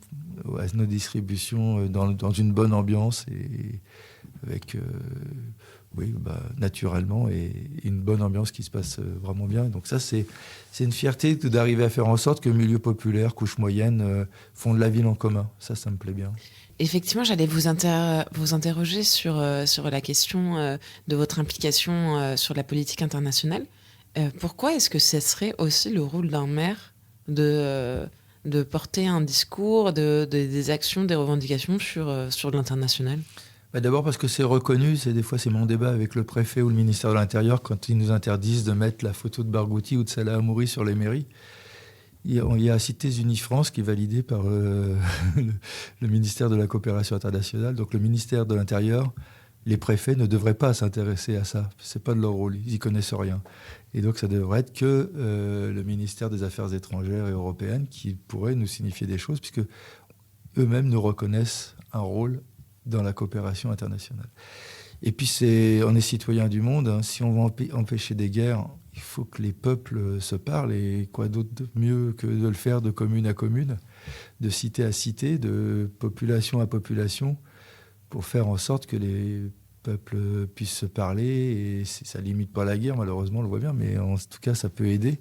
à nos distributions dans une bonne ambiance et avec, naturellement, et une bonne ambiance qui se passe vraiment bien. Donc ça, c'est une fierté d'arriver à faire en sorte que milieu populaire, couche moyenne, font de la ville en commun. Ça me plaît bien. Effectivement, j'allais vous interroger sur la question de votre implication sur la politique internationale. Pourquoi est-ce que ce serait aussi le rôle d'un maire de porter un discours, des actions, des revendications sur l'international ? D'abord parce que c'est reconnu, des fois c'est mon débat avec le préfet ou le ministère de l'Intérieur quand ils nous interdisent de mettre la photo de Barghouti ou de Salah Hamouri sur les mairies. Il y a Cités Unies France qui est validé par le ministère de la Coopération internationale. Donc le ministère de l'Intérieur, les préfets ne devraient pas s'intéresser à ça. C'est pas de leur rôle, ils y connaissent rien. Et donc ça devrait être que le ministère des Affaires étrangères et européennes qui pourrait nous signifier des choses, puisque eux-mêmes nous reconnaissent un rôle dans la coopération internationale. Et puis on est citoyens du monde. Hein. Si on veut empêcher des guerres, il faut que les peuples se parlent. Et quoi d'autre de mieux que de le faire de commune à commune, de cité à cité, de population à population, pour faire en sorte que les peuples puissent se parler. Et ça limite pas la guerre, malheureusement, on le voit bien, mais en tout cas, ça peut aider.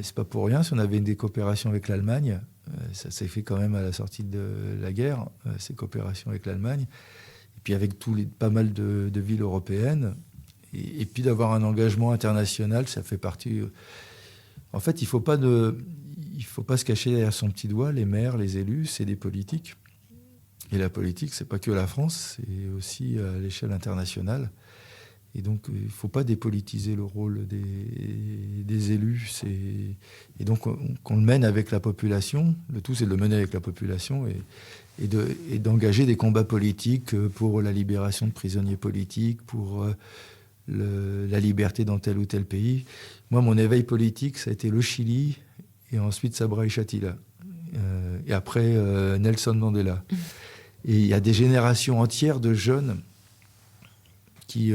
C'est pas pour rien. Si on avait des coopérations avec l'Allemagne, ça s'est fait quand même à la sortie de la guerre, ces coopérations avec l'Allemagne, et puis avec pas mal de villes européennes, et puis d'avoir un engagement international, ça fait partie... En fait, il faut pas se cacher derrière son petit doigt. Les maires, les élus, c'est des politiques. Et la politique, c'est pas que la France, c'est aussi à l'échelle internationale. Et donc, il ne faut pas dépolitiser le rôle des élus. Et donc, qu'on le mène avec la population. Le tout, c'est de le mener avec la population et d'engager des combats politiques pour la libération de prisonniers politiques, pour la liberté dans tel ou tel pays. Moi, mon éveil politique, ça a été le Chili et ensuite Sabra et Shatila. Et après, Nelson Mandela. Et il y a des générations entières de jeunes qui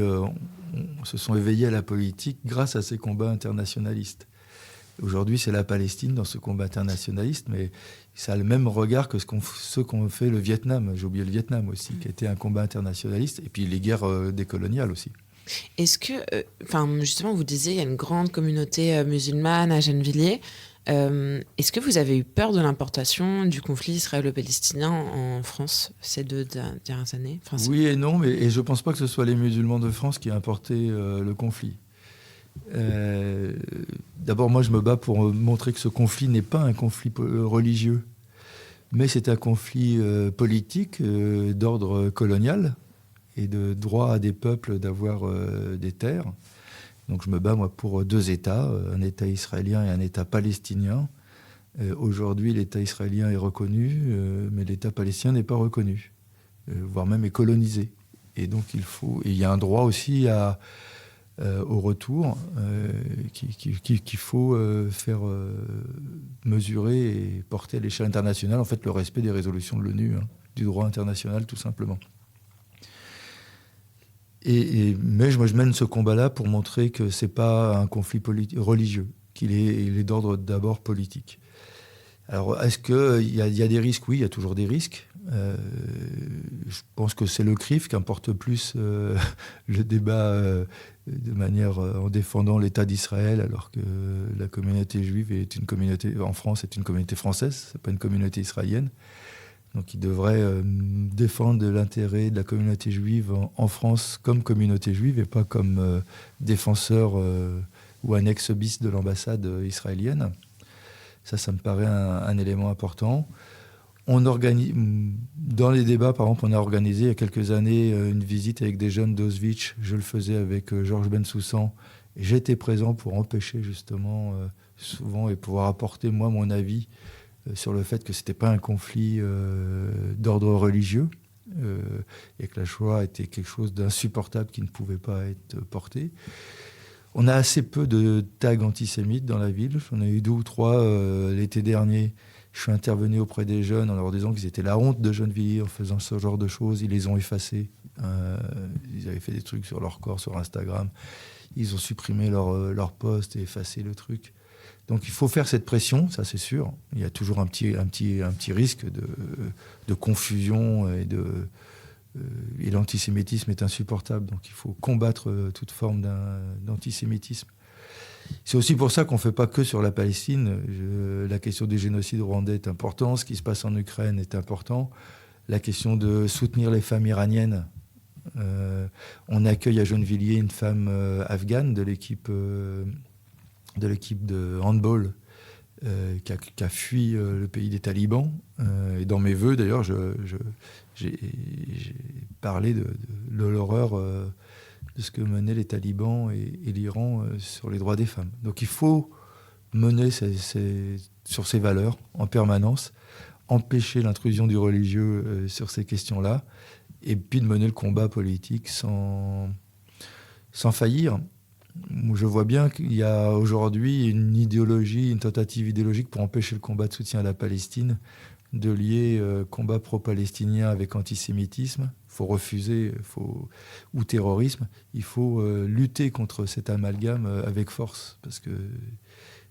se sont éveillés à la politique grâce à ces combats internationalistes. Aujourd'hui, c'est la Palestine dans ce combat internationaliste, mais ça a le même regard que ce qu'ont fait le Vietnam. J'ai oublié le Vietnam aussi, qui était un combat internationaliste, et puis les guerres décoloniales aussi. Est-ce que, justement, vous disiez, il y a une grande communauté musulmane à Gennevilliers. Est-ce que vous avez eu peur de l'importation du conflit israélo-palestinien en France ces 2 dernières années? Oui et non, et je ne pense pas que ce soit les musulmans de France qui aient importé le conflit. D'abord, moi, je me bats pour montrer que ce conflit n'est pas un conflit religieux, mais c'est un conflit politique d'ordre colonial et de droit à des peuples d'avoir des terres. Donc je me bats, moi, pour 2 États, un État israélien et un État palestinien. Aujourd'hui, l'État israélien est reconnu, mais l'État palestinien n'est pas reconnu, voire même est colonisé. Et donc il y a un droit aussi au retour qu'il faut faire mesurer et porter à l'échelle internationale, en fait, le respect des résolutions de l'ONU, du droit international, tout simplement. Mais moi, je mène ce combat-là pour montrer que ce n'est pas un conflit religieux, il est d'ordre d'abord politique. Alors, est-ce qu'il y a des risques? Oui, il y a toujours des risques. Je pense que c'est le CRIF qui importe plus le débat de manière en défendant l'État d'Israël, alors que la communauté juive est une communauté, en France, est une communauté française, ce n'est pas une communauté israélienne. Donc il devrait défendre l'intérêt de la communauté juive en France comme communauté juive et pas comme défenseur ou annexe bis de l'ambassade israélienne. Ça me paraît un élément important. Dans les débats, par exemple, on a organisé il y a quelques années une visite avec des jeunes d'Auschwitz. Je le faisais avec Georges Bensoussan. Et j'étais présent pour empêcher justement souvent et pouvoir apporter moi mon avis sur le fait que ce n'était pas un conflit d'ordre religieux et que la Shoah était quelque chose d'insupportable qui ne pouvait pas être porté. On a assez peu de tags antisémites dans la ville. J'en ai eu 2 ou 3 l'été dernier. Je suis intervenu auprès des jeunes en leur disant qu'ils étaient la honte de Gennevilliers en faisant ce genre de choses. Ils les ont effacés. Ils avaient fait des trucs sur leur corps, sur Instagram. Ils ont supprimé leur post et effacé le truc. Donc il faut faire cette pression, ça c'est sûr. Il y a toujours un petit risque de confusion et l'antisémitisme est insupportable. Donc il faut combattre toute forme d'antisémitisme. C'est aussi pour ça qu'on ne fait pas que sur la Palestine. La question du génocide rwandais est importante, ce qui se passe en Ukraine est important. La question de soutenir les femmes iraniennes. On accueille à Gennevilliers une femme afghane de l'équipe de handball qui a fui le pays des talibans. Et dans mes vœux, d'ailleurs, j'ai parlé de l'horreur de ce que menaient les talibans et l'Iran sur les droits des femmes. Donc il faut mener sur ces valeurs en permanence, empêcher l'intrusion du religieux sur ces questions-là, et puis de mener le combat politique sans faillir. Je vois bien qu'il y a aujourd'hui une tentative idéologique pour empêcher le combat de soutien à la Palestine, de lier combat pro-palestinien avec antisémitisme. Il faut refuser, ou terrorisme. Il faut lutter contre cet amalgame avec force, parce que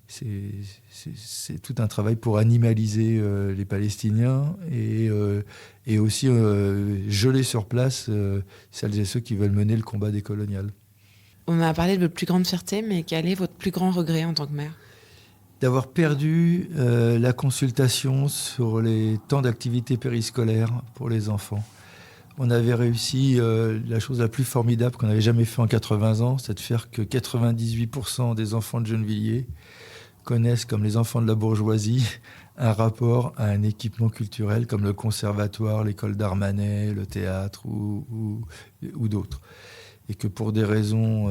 c'est tout un travail pour animaliser les Palestiniens et aussi geler sur place celles et ceux qui veulent mener le combat décolonial. On a parlé de votre plus grande fierté, mais quel est votre plus grand regret en tant que mère? D'avoir perdu la consultation sur les temps d'activité périscolaire pour les enfants. On avait réussi la chose la plus formidable qu'on n'avait jamais fait en 80 ans, c'est de faire que 98% des enfants de Gennevilliers connaissent, comme les enfants de la bourgeoisie, un rapport à un équipement culturel comme le conservatoire, l'école d'Armanet, le théâtre ou d'autres. Et que pour des raisons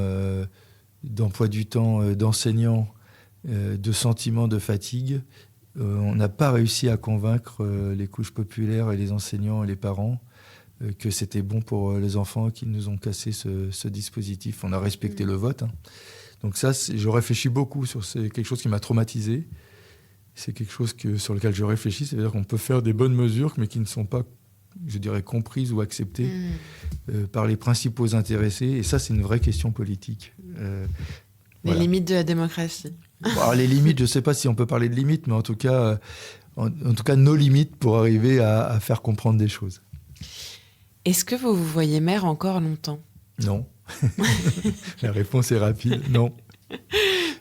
d'emploi du temps d'enseignants, de sentiments de fatigue, on n'a pas réussi à convaincre les couches populaires et les enseignants et les parents que c'était bon pour les enfants, qui nous ont cassé ce dispositif. On a respecté le vote. Donc ça, je réfléchis beaucoup sur quelque chose qui m'a traumatisé. C'est quelque chose sur lequel je réfléchis, c'est-à-dire qu'on peut faire des bonnes mesures, mais qui ne sont pas je dirais, comprises ou acceptées par les principaux intéressés. Et ça, c'est une vraie question politique. Les limites de la démocratie. Alors, les limites, je ne sais pas si on peut parler de limites, mais en tout cas, nos limites pour arriver à faire comprendre des choses. Est-ce que vous vous voyez maire encore longtemps ? Non. La réponse est rapide, non.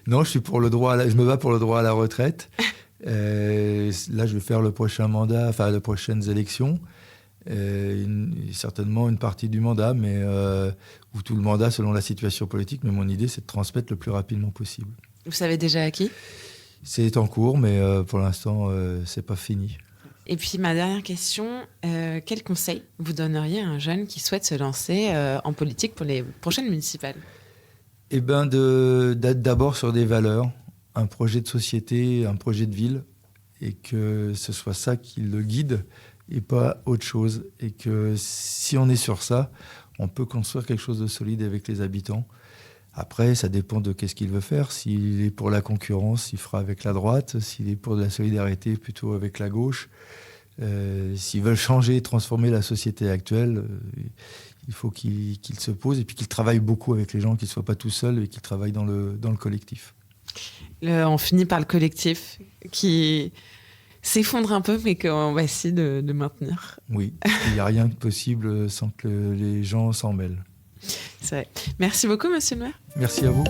Non, je me bats pour le droit à la retraite. Là, je vais faire le prochain mandat, enfin les prochaines élections. Certainement une partie du mandat, ou tout le mandat selon la situation politique. Mais mon idée, c'est de transmettre le plus rapidement possible. Vous savez déjà à qui ? C'est en cours, mais pour l'instant, c'est pas fini. Et puis ma dernière question, quel conseil vous donneriez à un jeune qui souhaite se lancer en politique pour les prochaines municipales ? Eh bien, d'être d'abord sur des valeurs, un projet de société, un projet de ville, et que ce soit ça qui le guide et pas autre chose. Et que si on est sur ça, on peut construire quelque chose de solide avec les habitants. Après, ça dépend de qu'est-ce qu'il veut faire. S'il est pour la concurrence, il fera avec la droite. S'il est pour de la solidarité, plutôt avec la gauche. S'ils veulent changer et transformer la société actuelle, il faut qu'il se pose et puis qu'il travaille beaucoup avec les gens, qu'il ne soit pas tout seul et qu'il travaille dans le collectif. On finit par le collectif qui s'effondre un peu, mais qu'on va essayer de maintenir. Oui, il n'y a rien de possible sans que les gens s'en mêlent. C'est vrai. Merci beaucoup, monsieur le maire. Merci à vous.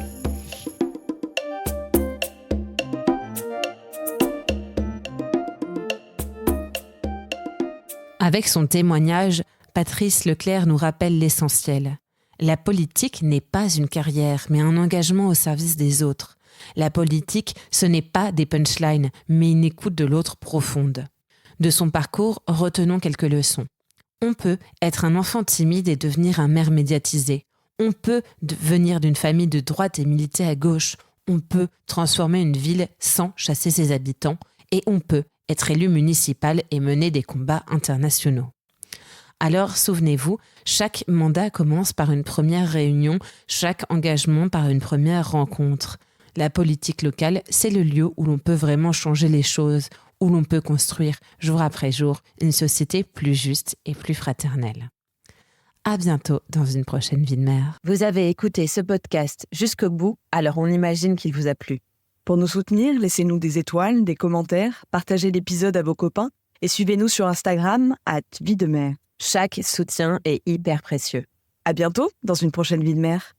Avec son témoignage, Patrice Leclerc nous rappelle l'essentiel. La politique n'est pas une carrière, mais un engagement au service des autres. La politique, ce n'est pas des punchlines, mais une écoute de l'autre profonde. De son parcours, retenons quelques leçons. On peut être un enfant timide et devenir un maire médiatisé. On peut venir d'une famille de droite et militer à gauche. On peut transformer une ville sans chasser ses habitants. Et on peut être élu municipal et mener des combats internationaux. Alors, souvenez-vous, chaque mandat commence par une première réunion, chaque engagement par une première rencontre. La politique locale, c'est le lieu où l'on peut vraiment changer les choses, où l'on peut construire, jour après jour, une société plus juste et plus fraternelle. À bientôt dans une prochaine Vie de Mère. Vous avez écouté ce podcast jusqu'au bout, alors on imagine qu'il vous a plu. Pour nous soutenir, laissez-nous des étoiles, des commentaires, partagez l'épisode à vos copains et suivez-nous sur Instagram @Vie de Mère. Chaque soutien est hyper précieux. À bientôt dans une prochaine Vie de Mère.